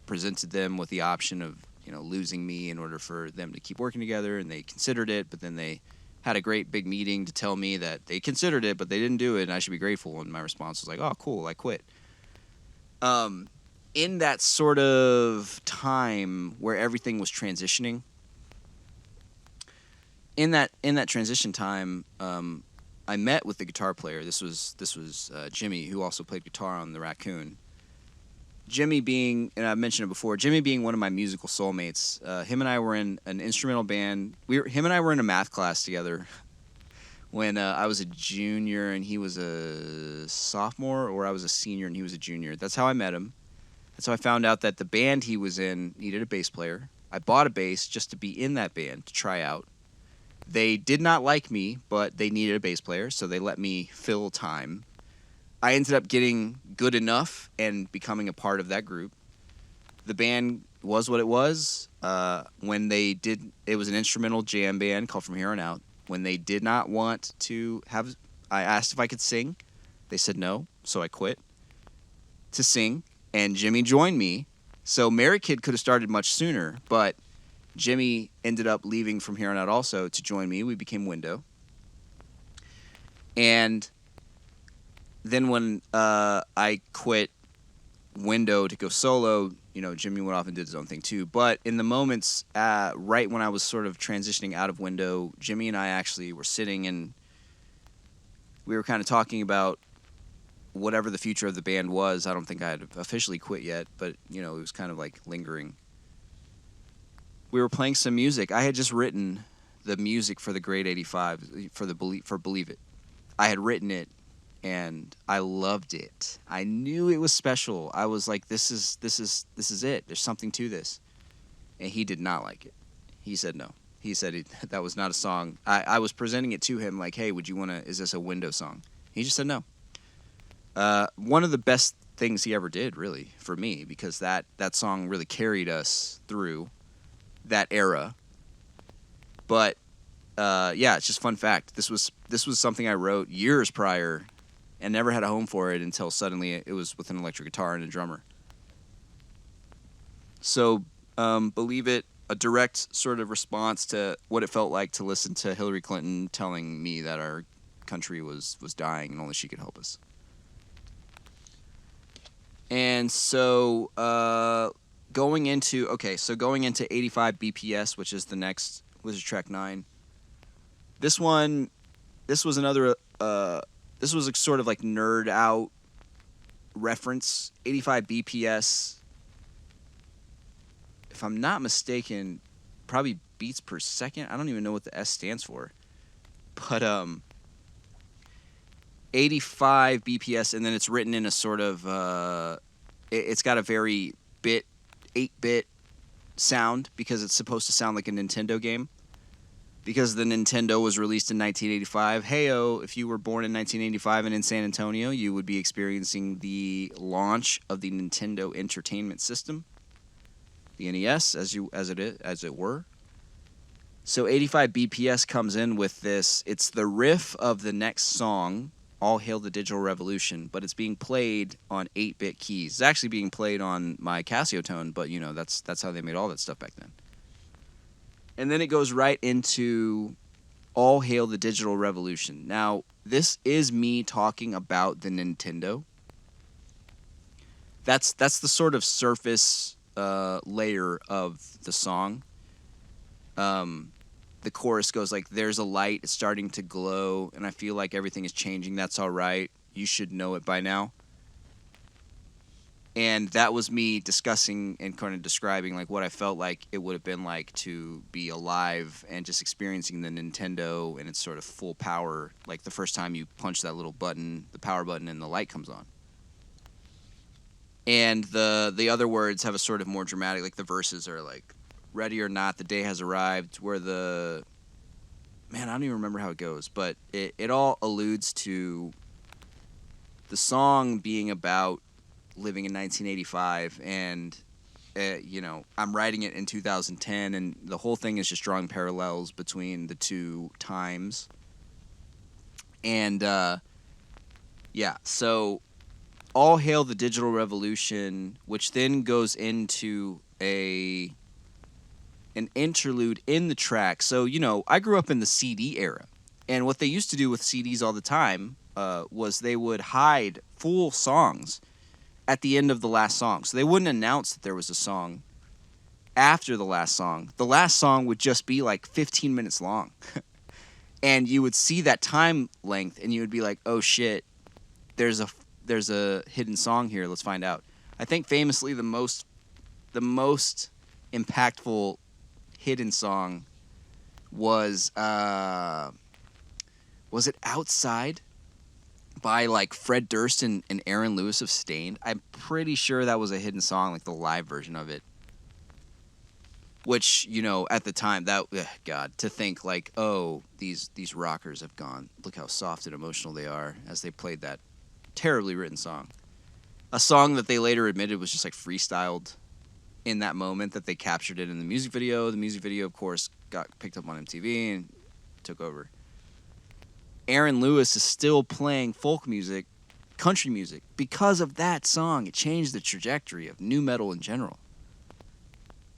presented them with the option of, you know, losing me in order for them to keep working together, and they considered it, but then they had a great big meeting to tell me that they considered it, but they didn't do it, and I should be grateful. And my response was like, "Oh, cool, I quit." In that sort of time where everything was transitioning, in that transition time, I met with the guitar player. This was Jimmy, who also played guitar on the Raccoon. Jimmy being, and I've mentioned it before, Jimmy being one of my musical soulmates. Him and I were in an instrumental band. Him and I were in a math class together when I was a junior and he was a sophomore, or I was a senior and he was a junior. That's how I met him. That's how I found out that the band he was in needed a bass player. I bought a bass just to be in that band, to try out. They did not like me, but they needed a bass player, so they let me fill time. I ended up getting good enough and becoming a part of that group. The band was what it was. When they did, it was an instrumental jam band called From Here On Out. When they did not want to have, I asked if I could sing. They said no, so I quit to sing, and Jimmy joined me. So Merykid could have started much sooner, but Jimmy ended up leaving From Here On Out also to join me. We became Window. And then when I quit Window to go solo, you know, Jimmy went off and did his own thing too. But in the moments right when I was sort of transitioning out of Window, Jimmy and I actually were sitting and we were kind of talking about whatever the future of the band was. I don't think I had officially quit yet, but, you know, it was kind of like lingering. We were playing some music. I had just written the music for the Grade 85 for Believe It. I had written it, and I loved it. I knew it was special. I was like, this is it. There's something to this. And he did not like it. He said no. He said that was not a song. I was presenting it to him like, hey, is this a Window song? He just said no. One of the best things he ever did, really, for me, because that song really carried us through that era. But yeah, it's just fun fact. This was something I wrote years prior and never had a home for it until suddenly it was with an electric guitar and a drummer. So Believe It, a direct sort of response to what it felt like to listen to Hillary Clinton telling me that our country was dying and only she could help us. And so going into 85 BPS, which is the next, which is track 9. This was another this was a sort of like nerd out reference. 85 BPS, if I'm not mistaken, probably beats per second. I don't even know what the S stands for. But 85 BPS, and then it's written in a sort of it's got a very 8-bit sound, because it's supposed to sound like a Nintendo game. Because the Nintendo was released in 1985. Heyo, if you were born in 1985 and in San Antonio, you would be experiencing the launch of the Nintendo Entertainment System, the NES, as it were. So 85 BPS comes in with this. It's the riff of the next song, All Hail the Digital Revolution, but it's being played on 8-bit keys. It's actually being played on my Casio tone, but you know, that's how they made all that stuff back then. And then it goes right into All Hail the Digital Revolution. Now, this is me talking about the Nintendo. That's the sort of surface layer of the song. The chorus goes like, there's a light, it's starting to glow, and I feel like everything is changing. That's all right. You should know it by now. And that was me discussing and kind of describing like what I felt like it would have been like to be alive and just experiencing the Nintendo and its sort of full power. Like the first time you punch that little button, the power button, and the light comes on. And the other words have a sort of more dramatic, like the verses are like, ready or not, the day has arrived, where I don't even remember how it goes, but it all alludes to the song being about living in 1985, and you know, I'm writing it in 2010, and the whole thing is just drawing parallels between the two times. And yeah, so All Hail the Digital Revolution, which then goes into an interlude in the track. So, you know, I grew up in the CD era, and what they used to do with CDs all the time was they would hide full songs at the end of the last song. So they wouldn't announce that there was a song after the last song. The last song would just be like 15 minutes long. And you would see that time length and you would be like, "Oh shit, there's a hidden song here. Let's find out." I think famously the most impactful hidden song was it Outside by like Fred Durst and Aaron Lewis of Stained. I'm pretty sure that was a hidden song, like the live version of it. Which, you know, at the time, that God, to think like, oh, these rockers have gone. Look how soft and emotional they are as they played that terribly written song. A song that they later admitted was just like freestyled in that moment, that they captured it in the music video. The music video, of course, got picked up on MTV and took over. Aaron Lewis is still playing folk music, country music, because of that song. It changed the trajectory of nu metal in general.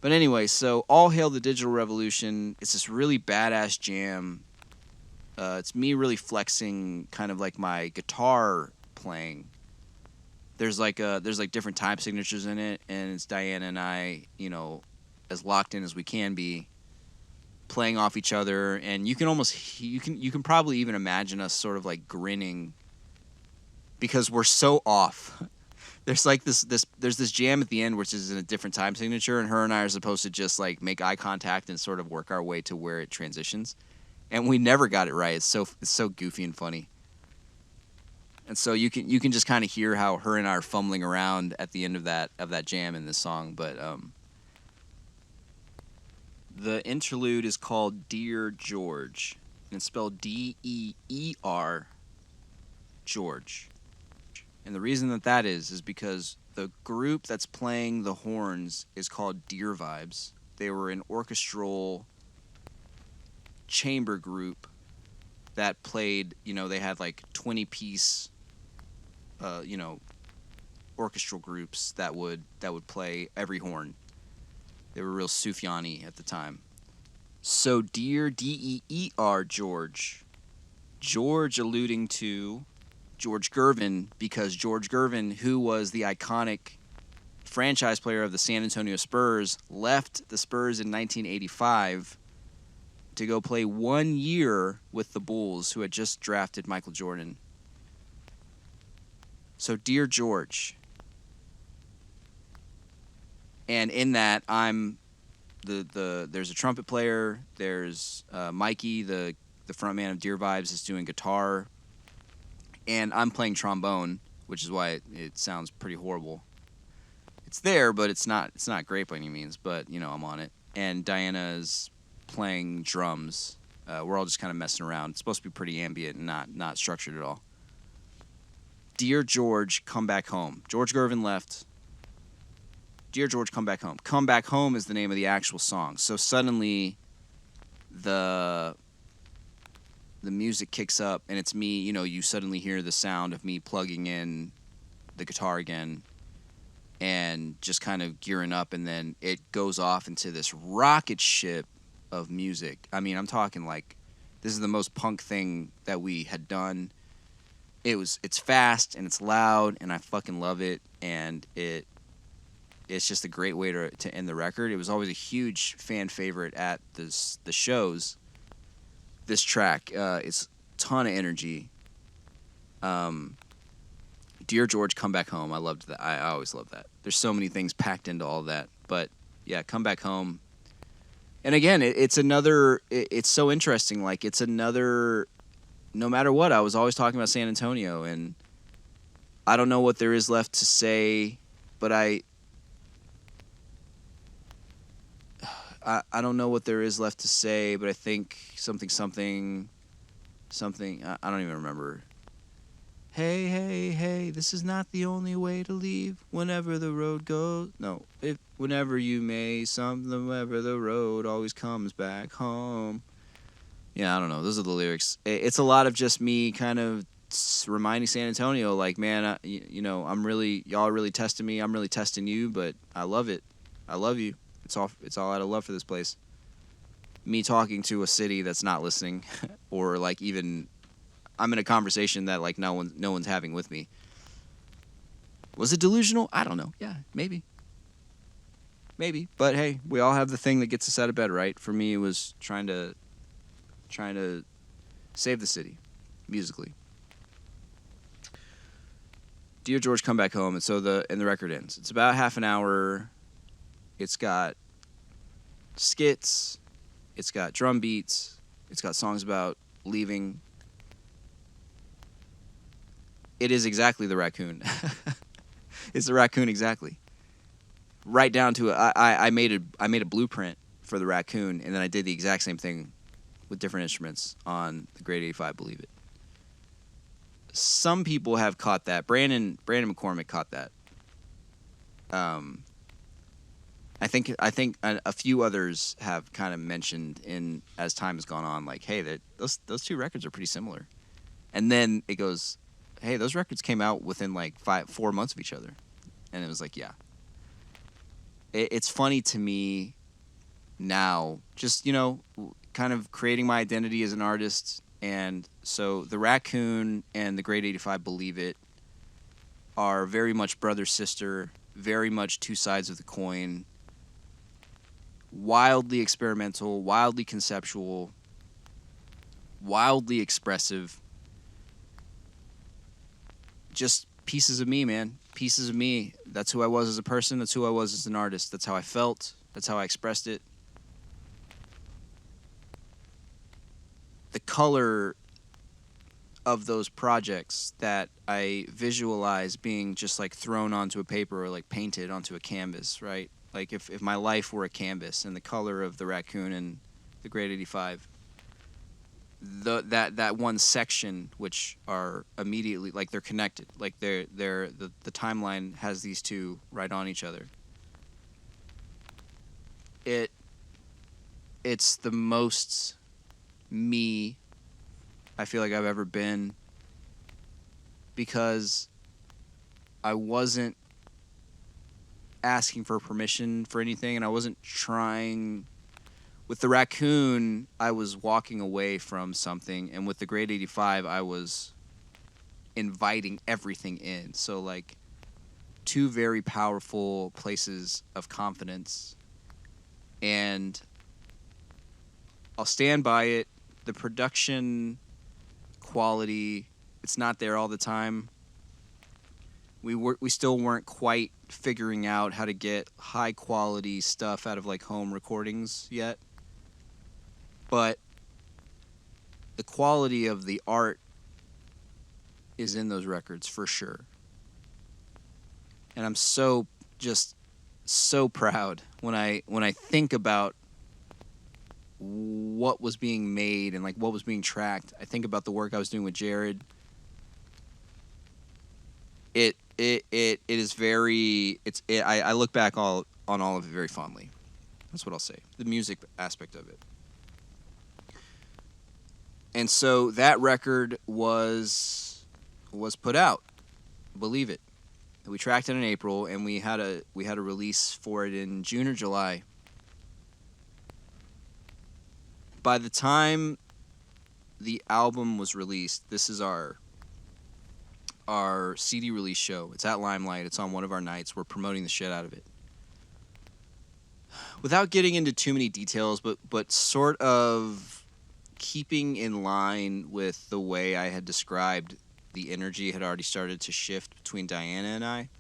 But anyway, so All Hail the Digital Revolution. It's this really badass jam. It's me really flexing kind of like my guitar playing. There's like different time signatures in it, and it's Diana and I, you know, as locked in as we can be, playing off each other, and you can probably even imagine us sort of like grinning because we're so off. There's like there's this jam at the end which is in a different time signature, and her and I are supposed to just like make eye contact and sort of work our way to where it transitions, and we never got it right. It's so goofy and funny. And so you can just kind of hear how her and I are fumbling around at the end of that jam in this song. But the interlude is called Dear George, and it's spelled DEER George. And the reason that is because the group that's playing the horns is called Dear Vibes. They were an orchestral chamber group that played, you know, they had like 20-piece, you know, orchestral groups that would play every horn. They were real Sufjani at the time. So Dear DEER George. George alluding to George Gervin, because George Gervin, who was the iconic franchise player of the San Antonio Spurs, left the Spurs in 1985 to go play 1 year with the Bulls, who had just drafted Michael Jordan. So Dear George. And in that, I'm there's a trumpet player, there's Mikey, the frontman of Dear Vibes, is doing guitar, and I'm playing trombone, which is why it sounds pretty horrible. It's there, but it's not great by any means, but, you know, I'm on it. And Diana is playing drums. We're all just kind of messing around. It's supposed to be pretty ambient and not structured at all. Dear George, come back home. George Gervin left. Dear George, come back home. Come back home is the name of the actual song. So suddenly the music kicks up, and it's me, you know, you suddenly hear the sound of me plugging in the guitar again and just kind of gearing up, and then it goes off into this rocket ship of music. I mean, I'm talking like this is the most punk thing that we had done. It's fast and it's loud and I fucking love it, and it's just a great way to end the record. It was always a huge fan favorite at the shows. This track, it's a ton of energy. Dear George, come back home. I loved that. I always love that. There's so many things packed into all that. But yeah, come back home. And again, it's another. It's so interesting. Like, it's another. No matter what, I was always talking about San Antonio, and I don't know what there is left to say, but I don't know what there is left to say, but I think something. I don't even remember. Hey, hey, hey, this is not the only way to leave. Whenever the road goes, no, whenever you may, whenever the road always comes back home. Yeah, I don't know. Those are the lyrics. It's a lot of just me kind of reminding San Antonio, like, man, y'all are really testing me. I'm really testing you, but I love it. I love you. It's all out of love for this place. Me talking to a city that's not listening, or like even I'm in a conversation that like no one's having with me. Was it delusional? I don't know. Yeah, maybe. Maybe. But hey, we all have the thing that gets us out of bed, right? For me, it was trying to save the city musically. Dear George, come back home. And so the record ends. It's about half an hour. It's got skits. It's got drum beats. It's got songs about leaving. It is exactly the raccoon. It's the raccoon exactly. Right down to it. I made a blueprint for the raccoon, and then I did the exact same thing with different instruments on the Great 85, Believe It. Some people have caught that. Brandon McCormick caught that. I think a few others have kind of mentioned in as time has gone on, like, hey, those two records are pretty similar. And then it goes, hey, those records came out within like 4 months of each other, and it was like, yeah. It's funny to me now, just kind of creating my identity as an artist. And so the Raccoon and the Great 85 Believe It are very much brother sister, very much two sides of the coin. Wildly experimental, wildly conceptual, wildly expressive. Just pieces of me, man. Pieces of me. That's who I was as a person. That's who I was as an artist. That's how I felt. That's how I expressed it. The color of those projects that I visualize being just like thrown onto a paper or like painted onto a canvas, right? Like if my life were a canvas and the color of the Raccoon and the Great 85, that one section, which are immediately like they're connected, like the timeline has these two right on each other. It's the most me I feel like I've ever been, because I wasn't asking for permission for anything, and I wasn't trying. With the Raccoon, I was walking away from something, and with the Great 85, I was inviting everything in. So, like, two very powerful places of confidence, and I'll stand by it. The production quality, it's not there all the time. We still weren't quite figuring out how to get high quality stuff out of like home recordings yet. But the quality of the art is in those records for sure. And I'm so proud when I think about what was being made and like what was being tracked. I think about the work I was doing with Jared. It is very I look back on all of it very fondly. That's what I'll say. The music aspect of it. And so that record was put out. Believe it. We tracked it in April, and we had a release for it in June or July. By the time the album was released, this is our CD release show. It's at Limelight. It's on one of our nights. We're promoting the shit out of it. Without getting into too many details, but sort of keeping in line with the way I had described the energy had already started to shift between Diana and I.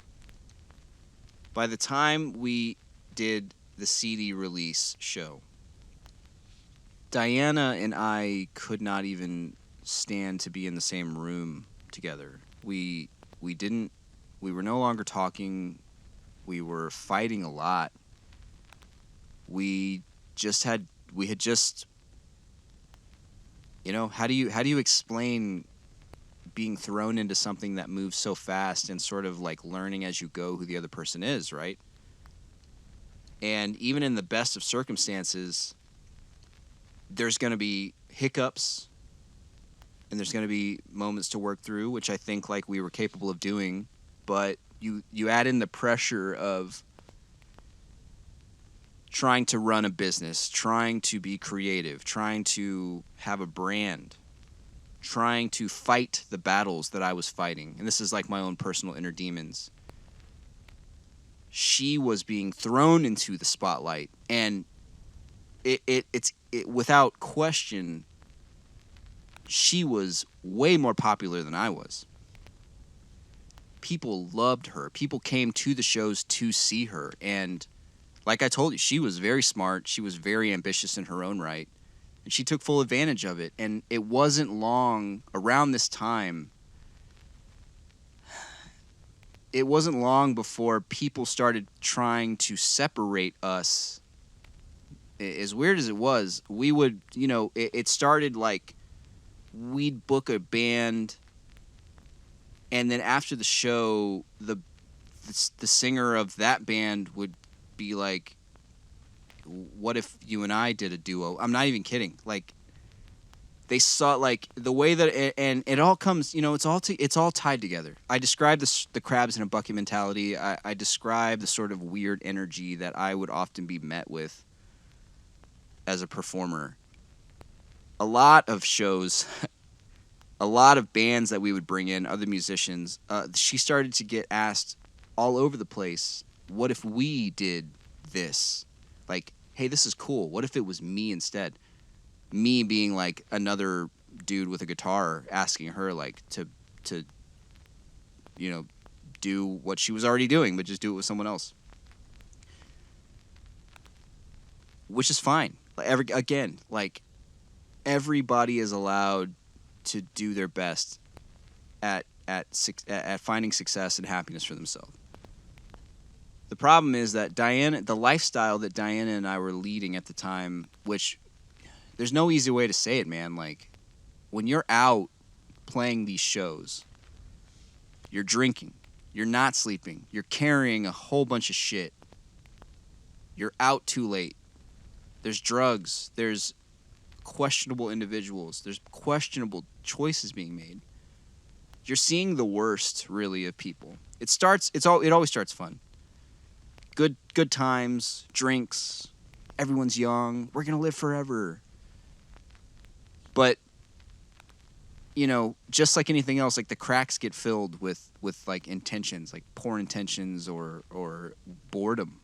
By the time we did the CD release show, Diana and I could not even stand to be in the same room together. We were no longer talking. We were fighting a lot. We had just how do you explain being thrown into something that moves so fast and sort of like learning as you go who the other person is, right? And even in the best of circumstances, there's going to be hiccups, and there's going to be moments to work through, which I think like we were capable of doing. But you add in the pressure of trying to run a business, trying to be creative, trying to have a brand, trying to fight the battles that I was fighting. And this is like my own personal inner demons. She was being thrown into the spotlight, and it's without question, she was way more popular than I was. People loved her. People came to the shows to see her. And like I told you, she was very smart. She was very ambitious in her own right. And she took full advantage of it. And it wasn't long around this time. It wasn't long before people started trying to separate us. As weird as it was, we would, it started like we'd book a band, and then after the show, the singer of that band would be like, what if you and I did a duo? I'm not even kidding. Like, they saw like the way that and it all comes, it's all tied together. I described the crabs in a bucket mentality. I described the sort of weird energy that I would often be met with as a performer. A lot of shows, a lot of bands that we would bring in, other musicians, she started to get asked all over the place, what if we did this? Like, hey, this is cool. What if it was me instead? Me being like another dude with a guitar asking her like to do what she was already doing, but just do it with someone else. Which is fine. Everybody is allowed to do their best at finding success and happiness for themselves. The problem is that the lifestyle that Diana and I were leading at the time, which there's no easy way to say it, man. Like, when you're out playing these shows, you're drinking, you're not sleeping, you're carrying a whole bunch of shit, you're out too late, there's drugs, there's questionable individuals, there's questionable choices being made. You're seeing the worst, really, of people. It always starts fun. Good times, drinks, everyone's young, we're gonna live forever. But just like anything else, like the cracks get filled with like intentions, like poor intentions or boredom.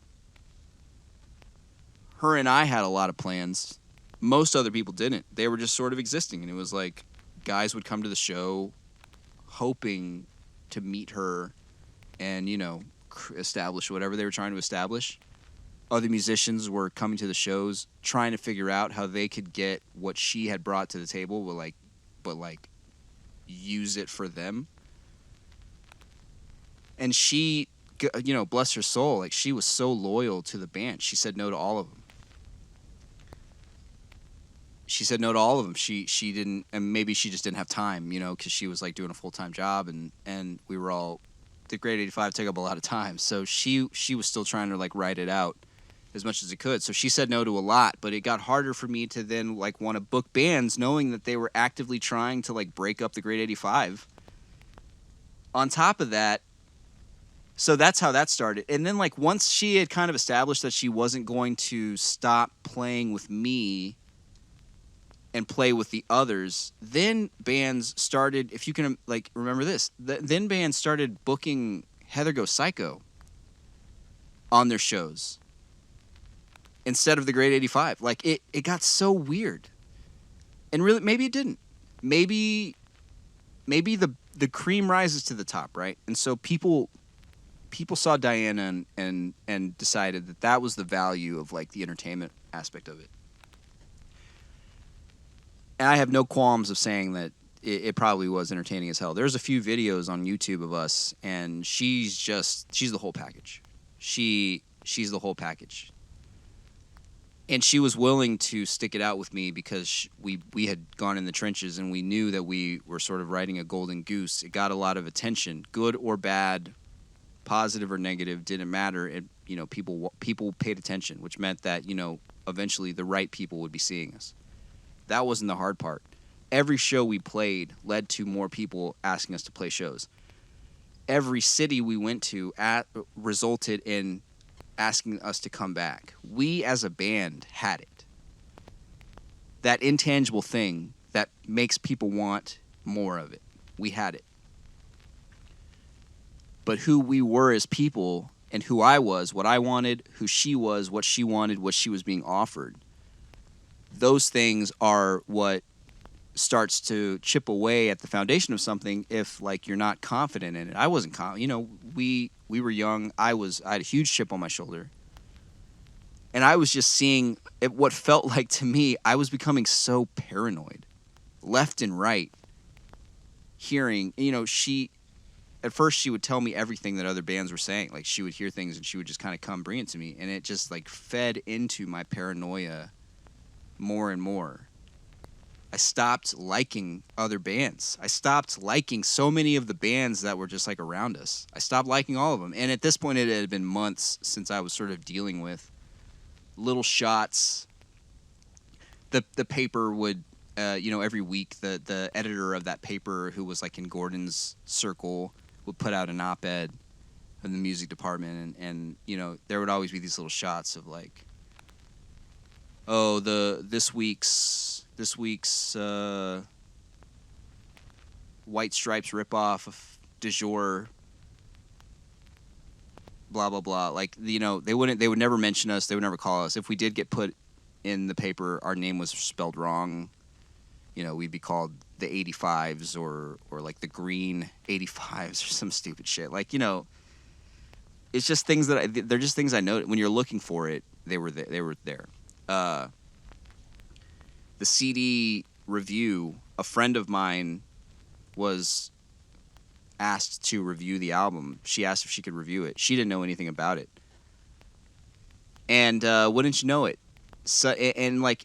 Her and I had a lot of plans. Most other people didn't. They were just sort of existing, and it was like guys would come to the show hoping to meet her and establish whatever they were trying to establish. Other musicians were coming to the shows trying to figure out how they could get what she had brought to the table, but use it for them. And she, bless her soul, like, she was so loyal to the band. She said no to all of them. She didn't, and maybe she just didn't have time, because she was like doing a full-time job, and we were all, the Grade 85 took up a lot of time. So she was still trying to like write it out as much as it could. So she said no to a lot, but it got harder for me to then like want to book bands knowing that they were actively trying to like break up the Grade 85. On top of that, so that's how that started. And then like once she had kind of established that she wasn't going to stop playing with me and play with the others, then bands started, if you can like remember this, then bands started booking Heather Go Psycho on their shows instead of the Grade 85. Like, it got so weird. And really, maybe it didn't. Maybe the cream rises to the top, right? And so people saw Diana and decided that was the value of like the entertainment aspect of it. And I have no qualms of saying that it probably was entertaining as hell. There's a few videos on YouTube of us, and she's the whole package. She's the whole package. And she was willing to stick it out with me because we had gone in the trenches, and we knew that we were sort of riding a golden goose. It got a lot of attention, good or bad, positive or negative, didn't matter. It, people paid attention, which meant that eventually the right people would be seeing us. That wasn't the hard part. Every show we played led to more people asking us to play shows. Every city we went to resulted in asking us to come back. We as a band had it. That intangible thing that makes people want more of it. We had it. But who we were as people and who I was, what I wanted, who she was, what she wanted, what she was being offered, those things are what starts to chip away at the foundation of something if, like, you're not confident in it. I wasn't confident. You know, we were young. I had a huge chip on my shoulder. And I was just seeing what felt like to me, I was becoming so paranoid, left and right, hearing, you know, at first she would tell me everything that other bands were saying. Like, she would hear things and she would just kind of come bring it to me. And it just, like, fed into my paranoia more and more. I stopped liking other bands. I stopped liking so many of the bands that were just, like, around us. I stopped liking all of them. And at this point, it had been months since I was sort of dealing with little shots. The paper would, every week, the editor of that paper, who was, like, in Gordon's circle, would put out an op-ed in the music department. And you know, there would always be these little shots of, like, oh, this week's White Stripes ripoff of Du Jour, blah blah blah. Like, you know, they would never mention us. They would never call us. If we did get put in the paper, our name was spelled wrong. You know, we'd be called the 85s or like the Green 85s or some stupid shit. Like, you know, it's just things they're just things I know. When you're looking for it, they were there. The CD review, a friend of mine was asked to review the album. She asked if she could review it. She didn't know anything about it. And wouldn't you know it? So, and like,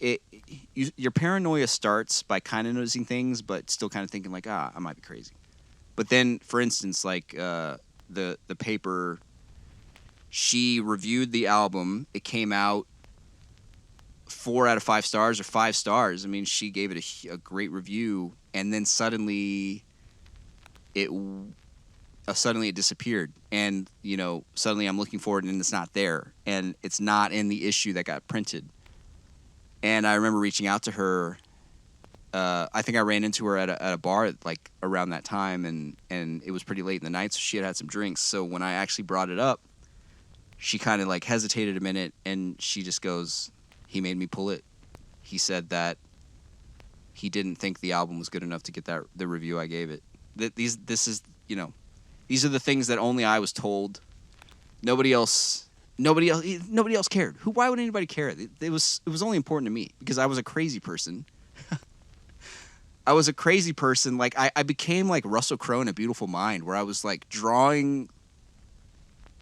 your paranoia starts by kind of noticing things, but still kind of thinking, like, I might be crazy. But then, for instance, like, the paper, she reviewed the album. It came out 4 out of 5 stars or 5 stars. I mean, she gave it a great review, and then suddenly it disappeared. And, you know, suddenly I'm looking for it and it's not there, and it's not in the issue that got printed. And I remember reaching out to her. I think I ran into her at a bar, like, around that time, and it was pretty late in the night, so she had some drinks. So when I actually brought it up, she kind of, like, hesitated a minute, and she just goes, "He made me pull it. He said that he didn't think the album was good enough to get the review I gave it." These are the things that only I was told. Nobody else cared. Why would anybody care? It was only important to me because I was a crazy person. I was a crazy person. Like, I became like Russell Crowe in A Beautiful Mind, where I was, like, drawing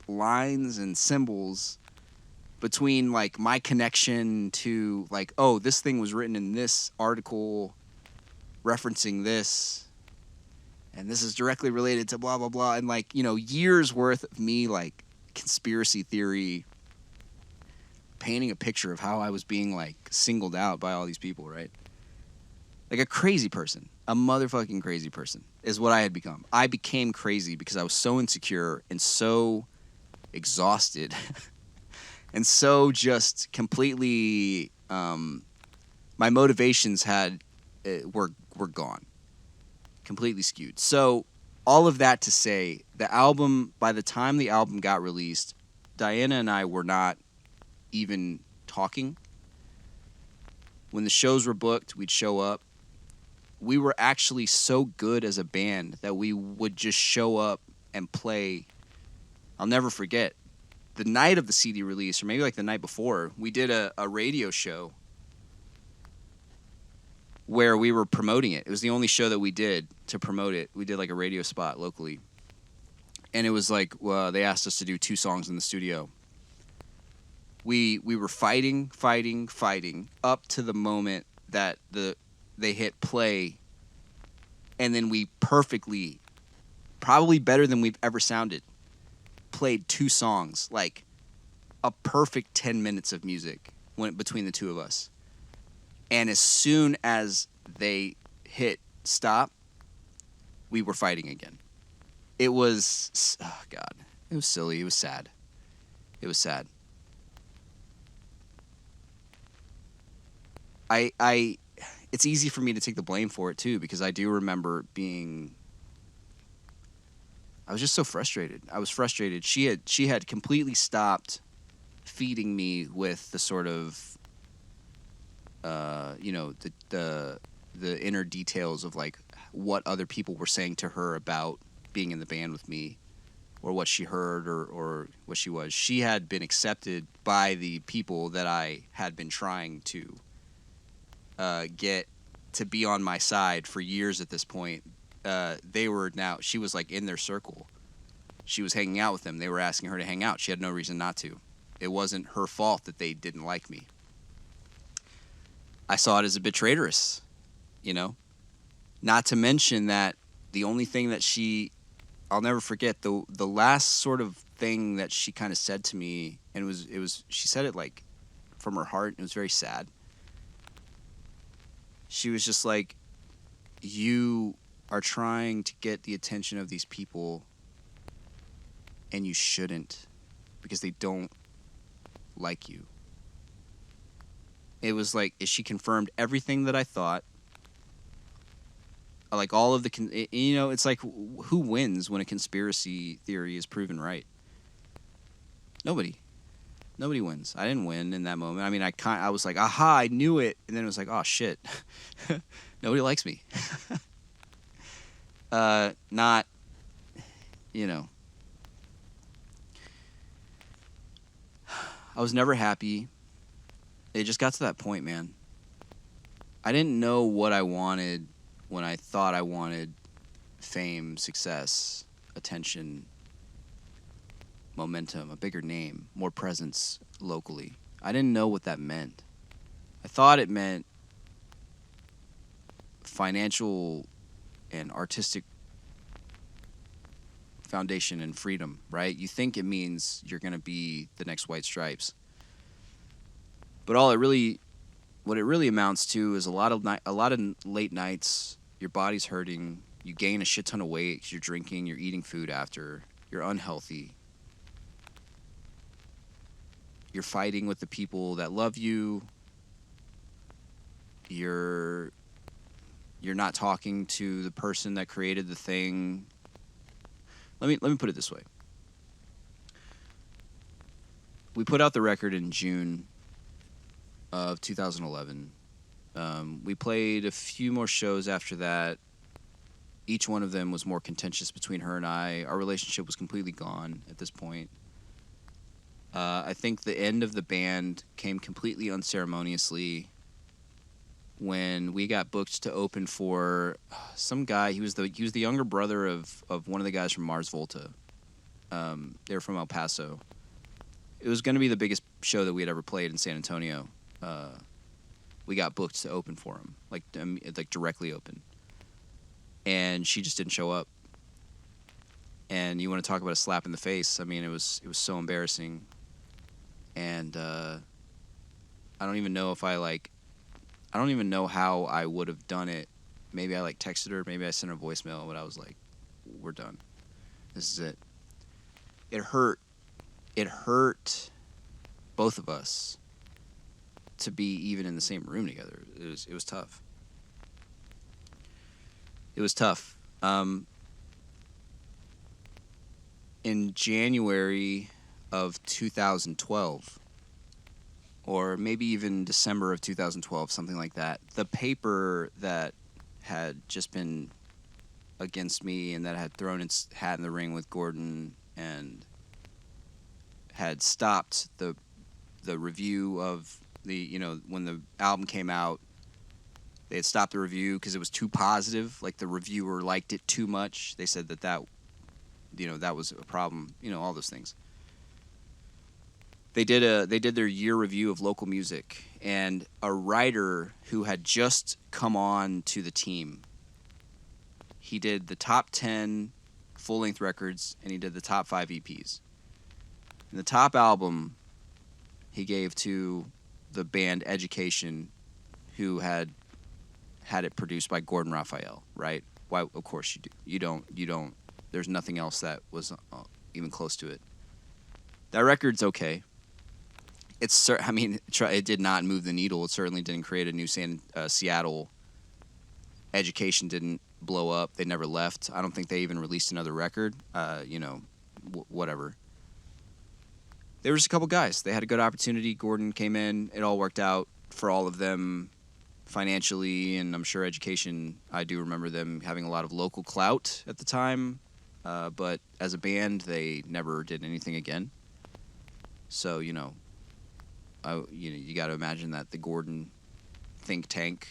lines and symbols between, like, my connection to, like, oh, this thing was written in this article referencing this, and this is directly related to blah blah blah, and, like, you know, years worth of me, like, conspiracy theory painting a picture of how I was being, like, singled out by all these people, right? Like, a crazy person, a motherfucking crazy person is what I had become. I became crazy because I was so insecure and so exhausted and so just completely, my motivations were gone, completely skewed. So all of that to say, by the time the album got released, Diana and I were not even talking. When the shows were booked, we'd show up. We were actually so good as a band that we would just show up and play. I'll never forget, the night of the CD release, or maybe like the night before, we did a radio show where we were promoting it. It was the only show that we did to promote it. We did, like, a radio spot locally. And it was like, they asked us to do 2 songs in the studio. We were fighting up to the moment that they hit play, and then we perfectly, probably better than we've ever sounded, played 2 songs, like a perfect 10 minutes of music went between the two of us. And as soon as they hit stop, we were fighting again. It was, oh God, it was silly. It was sad. It was sad. It's easy for me to take the blame for it too, because I do remember I was just so frustrated. I was frustrated. She had completely stopped feeding me with the sort of, the inner details of like what other people were saying to her about being in the band with me, or what she heard, or what she was. She had been accepted by the people that I had been trying to get to be on my side for years at this point. She was like in their circle. She was hanging out with them. They were asking her to hang out. She had no reason not to. It wasn't her fault that they didn't like me. I saw it as a bit traitorous, you know? Not to mention that the only thing that I'll never forget, the last sort of thing that she kind of said to me, and she said it like from her heart, and it was very sad. She was just like, you are trying to get the attention of these people, and you shouldn't, because they don't like you. It was like, she confirmed everything that I thought. Like all of it's like, who wins when a conspiracy theory is proven right? Nobody wins. I didn't win in that moment. I mean, I was like, aha, I knew it. And then it was like, oh shit. Nobody likes me. Not, I was never happy. It just got to that point, man. I didn't know what I wanted when I thought I wanted fame, success, attention, momentum, a bigger name, more presence locally. I didn't know what that meant. I thought it meant financial and artistic foundation and freedom, right? You think it means you're going to be the next White Stripes. But what it really amounts to is a lot of late nights, your body's hurting, you gain a shit ton of weight, you're drinking, you're eating food after, you're unhealthy. You're fighting with the people that love you. You're not talking to the person that created the thing. Let me put it this way. We put out the record in June of 2011. We played a few more shows after that. Each one of them was more contentious between her and I. Our relationship was completely gone at this point. I think the end of the band came completely unceremoniously when we got booked to open for some guy. He was the younger brother of one of the guys from Mars Volta. They were from El Paso. It was going to be the biggest show that we had ever played in San Antonio. We got booked to open for him, like directly open, and she just didn't show up. And you want to talk about a slap in the face? I mean, it was so embarrassing. And I don't even know how I would have done it. Maybe I texted her, maybe I sent her a voicemail, but I was like, we're done. This is it. It hurt. It hurt both of us to be even in the same room together. It was tough. It was tough. In January of 2012, or maybe even December of 2012, something like that, the paper that had just been against me and that had thrown its hat in the ring with Gordon and had stopped the review of when the album came out, they had stopped the review because it was too positive. Like the reviewer liked it too much. They said that was a problem. All those things. They did their year review of local music, and a writer who had just come on to the team, he did the top 10 full-length records, and he did the top 5 EPs. And the top album he gave to the band Education, who had it produced by Gordon Raphael, right? Why? Of course you do. You don't. There's nothing else that was even close to it. That record's okay. I mean, it did not move the needle. It certainly didn't create a new Seattle. Education didn't blow up. They never left. I don't think they even released another record. Whatever. There was a couple guys. They had a good opportunity. Gordon came in. It all worked out for all of them financially, and I'm sure Education, I do remember them having a lot of local clout at the time, but as a band, they never did anything again. So, you got to imagine that the Gordon think tank,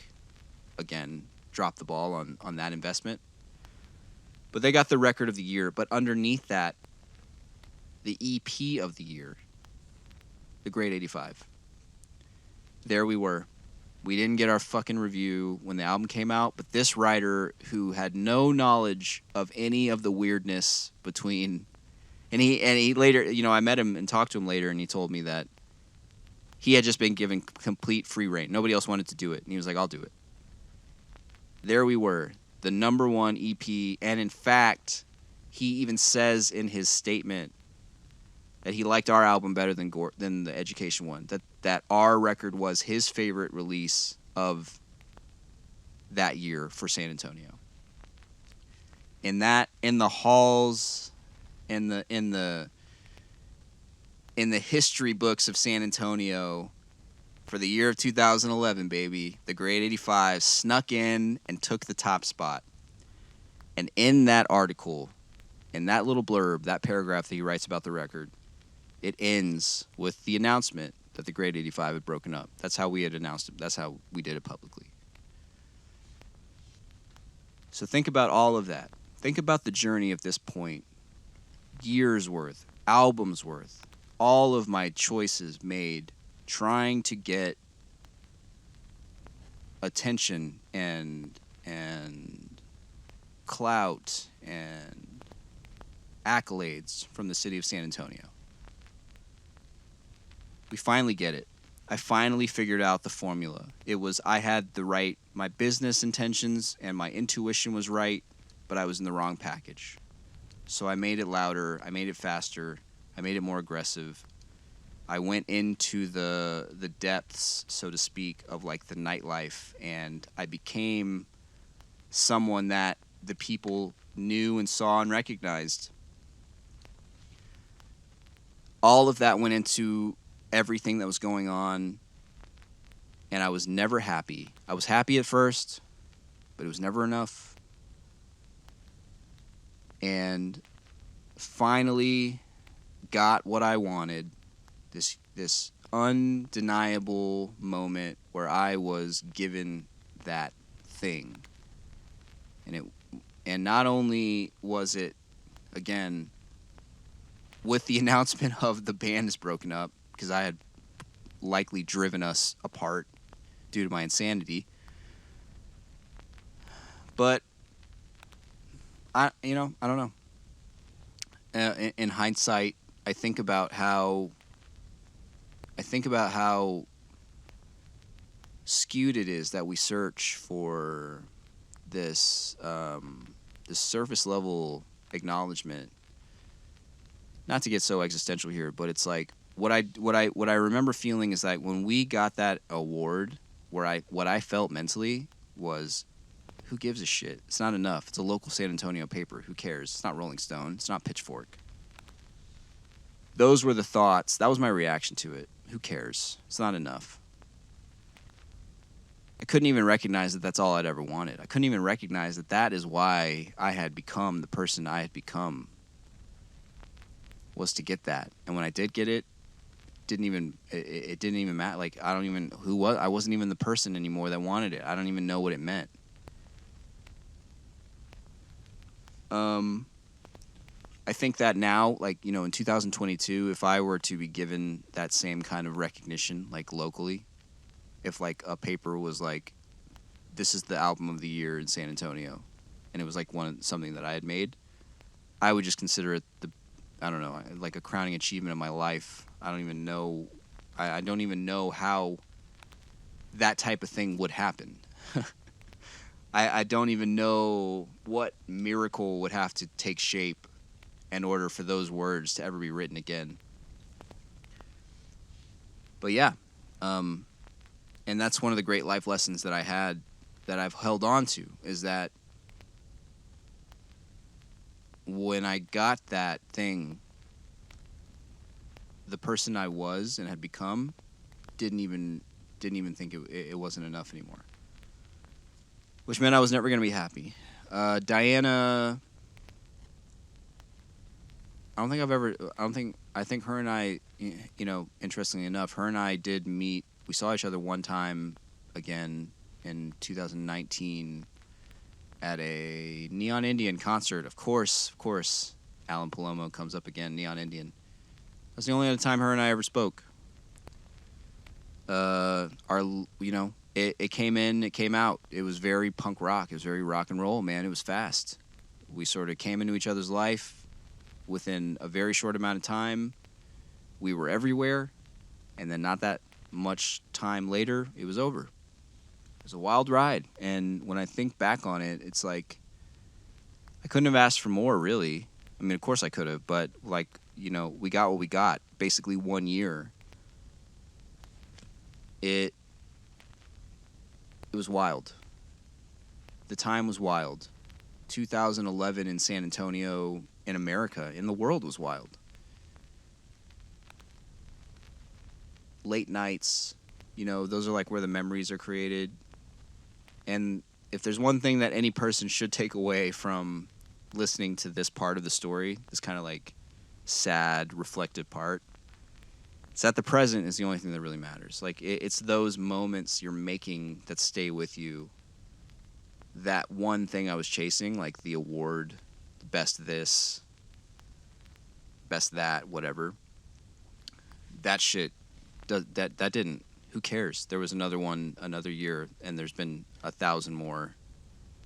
again, dropped the ball on that investment. But they got the record of the year. But underneath that, the EP of the year, The Great 85. There we were. We didn't get our fucking review when the album came out, but this writer who had no knowledge of any of the weirdness between, and he later, I met him and talked to him later, and he told me that he had just been given complete free reign. Nobody else wanted to do it, and he was like, I'll do it. There we were, the number one EP, and in fact, he even says in his statement that he liked our album better than the Education one. That our record was his favorite release of that year for San Antonio. In the halls, in the history books of San Antonio, for the year of 2011, baby, the Great 85 snuck in and took the top spot. And in that article, in that little blurb, that paragraph that he writes about the record, it ends with the announcement that the Great 85 had broken up. That's how we had announced it. That's how we did it publicly. So think about all of that. Think about the journey of this point. Years worth, albums worth, all of my choices made trying to get attention and clout and accolades from the city of San Antonio. We finally get it. I finally figured out the formula. It was, I had my business intentions and my intuition was right, but I was in the wrong package. So I made it louder, I made it faster, I made it more aggressive. I went into the depths, so to speak, of like the nightlife, and I became someone that the people knew and saw and recognized. All of that went into everything that was going on, and I was never happy. I was happy at first, but it was never enough. And finally got what I wanted, this undeniable moment where I was given that thing. And not only was it, again, with the announcement of the band is broken up, because I had likely driven us apart due to my insanity. But I don't know. In hindsight, I think about how skewed it is that we search for this surface level acknowledgement. Not to get so existential here, but it's like what I remember feeling is like when we got that award, what I felt mentally was, who gives a shit? It's not enough. It's a local San Antonio paper. Who cares? It's not Rolling Stone. It's not Pitchfork. Those were the thoughts. That was my reaction to it. Who cares? It's not enough. I couldn't even recognize that that's all I'd ever wanted. I couldn't even recognize that that is why I had become the person I had become, was to get that. And when I did get it, it didn't even matter. Like, I wasn't even the person anymore that wanted it. I don't even know what it meant. I think that now, like, in 2022, if I were to be given that same kind of recognition, like locally, if like a paper was like, this is the album of the year in San Antonio, and it was like something that I had made, I would just consider it I don't know, like a crowning achievement of my life. I don't even know. I don't even know how that type of thing would happen. I don't even know what miracle would have to take shape in order for those words to ever be written again. But yeah, and that's one of the great life lessons that I had that I've held on to, is that when I got that thing, the person I was and had become didn't even think it wasn't enough anymore, which meant I was never going to be happy. Diana, I think her and I, interestingly enough, her and I did meet. We saw each other one time again in 2019 at a Neon Indian concert. Of course, Alan Palomo comes up again, Neon Indian. That's the only other time her and I ever spoke. It came in, it came out. It was very punk rock. It was very rock and roll, man. It was fast. We sort of came into each other's life within a very short amount of time. We were everywhere, and then not that much time later, it was over. It was a wild ride, and when I think back on it, it's like I couldn't have asked for more, really. I mean, of course I could have, but we got what we got. Basically 1 year. It was wild. The time was wild. 2011 in San Antonio, in America, in the world, was wild. Late nights, those are like where the memories are created. And if there's one thing that any person should take away from listening to this part of the story, this kind of like sad, reflective part, it's that the present is the only thing that really matters. Like, it's those moments you're making that stay with you. That one thing I was chasing, like the award, best this, best that, whatever. That shit, that didn't. Who cares? There was another one, another year, and there's been 1,000 more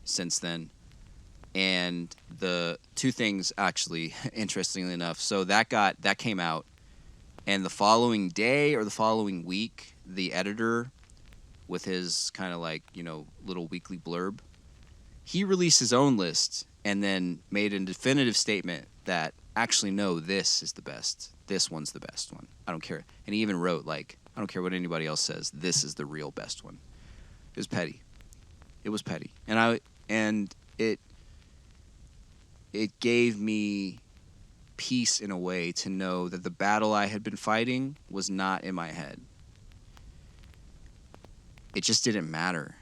since then. And the two things, actually, interestingly enough, so that came out, and the following day or the following week, the editor, with his kind of like, little weekly blurb, he released his own list and then made a definitive statement that, actually, no, this is the best. This one's the best one. I don't care. And he even wrote, like, I don't care what anybody else says, this is the real best one. It was petty. It was petty. And it gave me peace in a way to know that the battle I had been fighting was not in my head. It just didn't matter.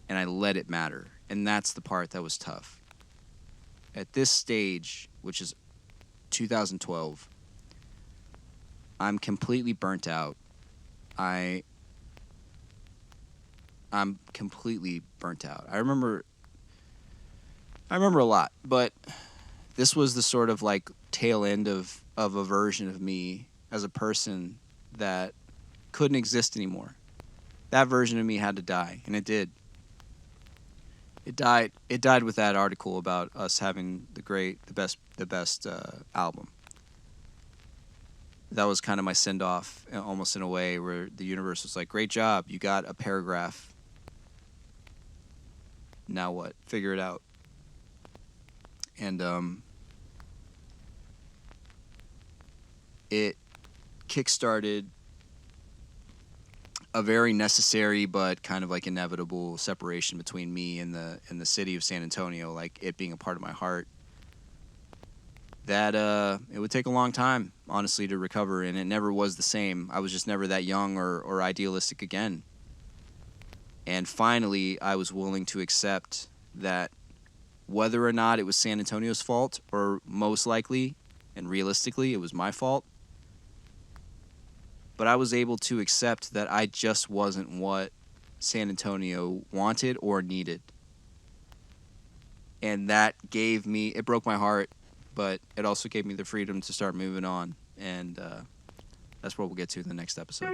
And I let it matter. And that's the part that was tough. At this stage, which is 2012, I'm completely burnt out. I'm completely burnt out. I remember a lot, but this was the sort of like tail end of a version of me as a person that couldn't exist anymore. That version of me had to die, and it did. It died with that article about us having the best album. That was kind of my send-off, almost in a way, where the universe was like, great job, you got a paragraph. Now what? Figure it out. And it kickstarted a very necessary but kind of like inevitable separation between me and the city of San Antonio, like it being a part of my heart. That it would take a long time, honestly, to recover, and it never was the same. I was just never that young or idealistic again. And finally, I was willing to accept that whether or not it was San Antonio's fault, or most likely and realistically it was my fault, but I was able to accept that I just wasn't what San Antonio wanted or needed. And that it broke my heart, but it also gave me the freedom to start moving on. And that's what we'll get to in the next episode.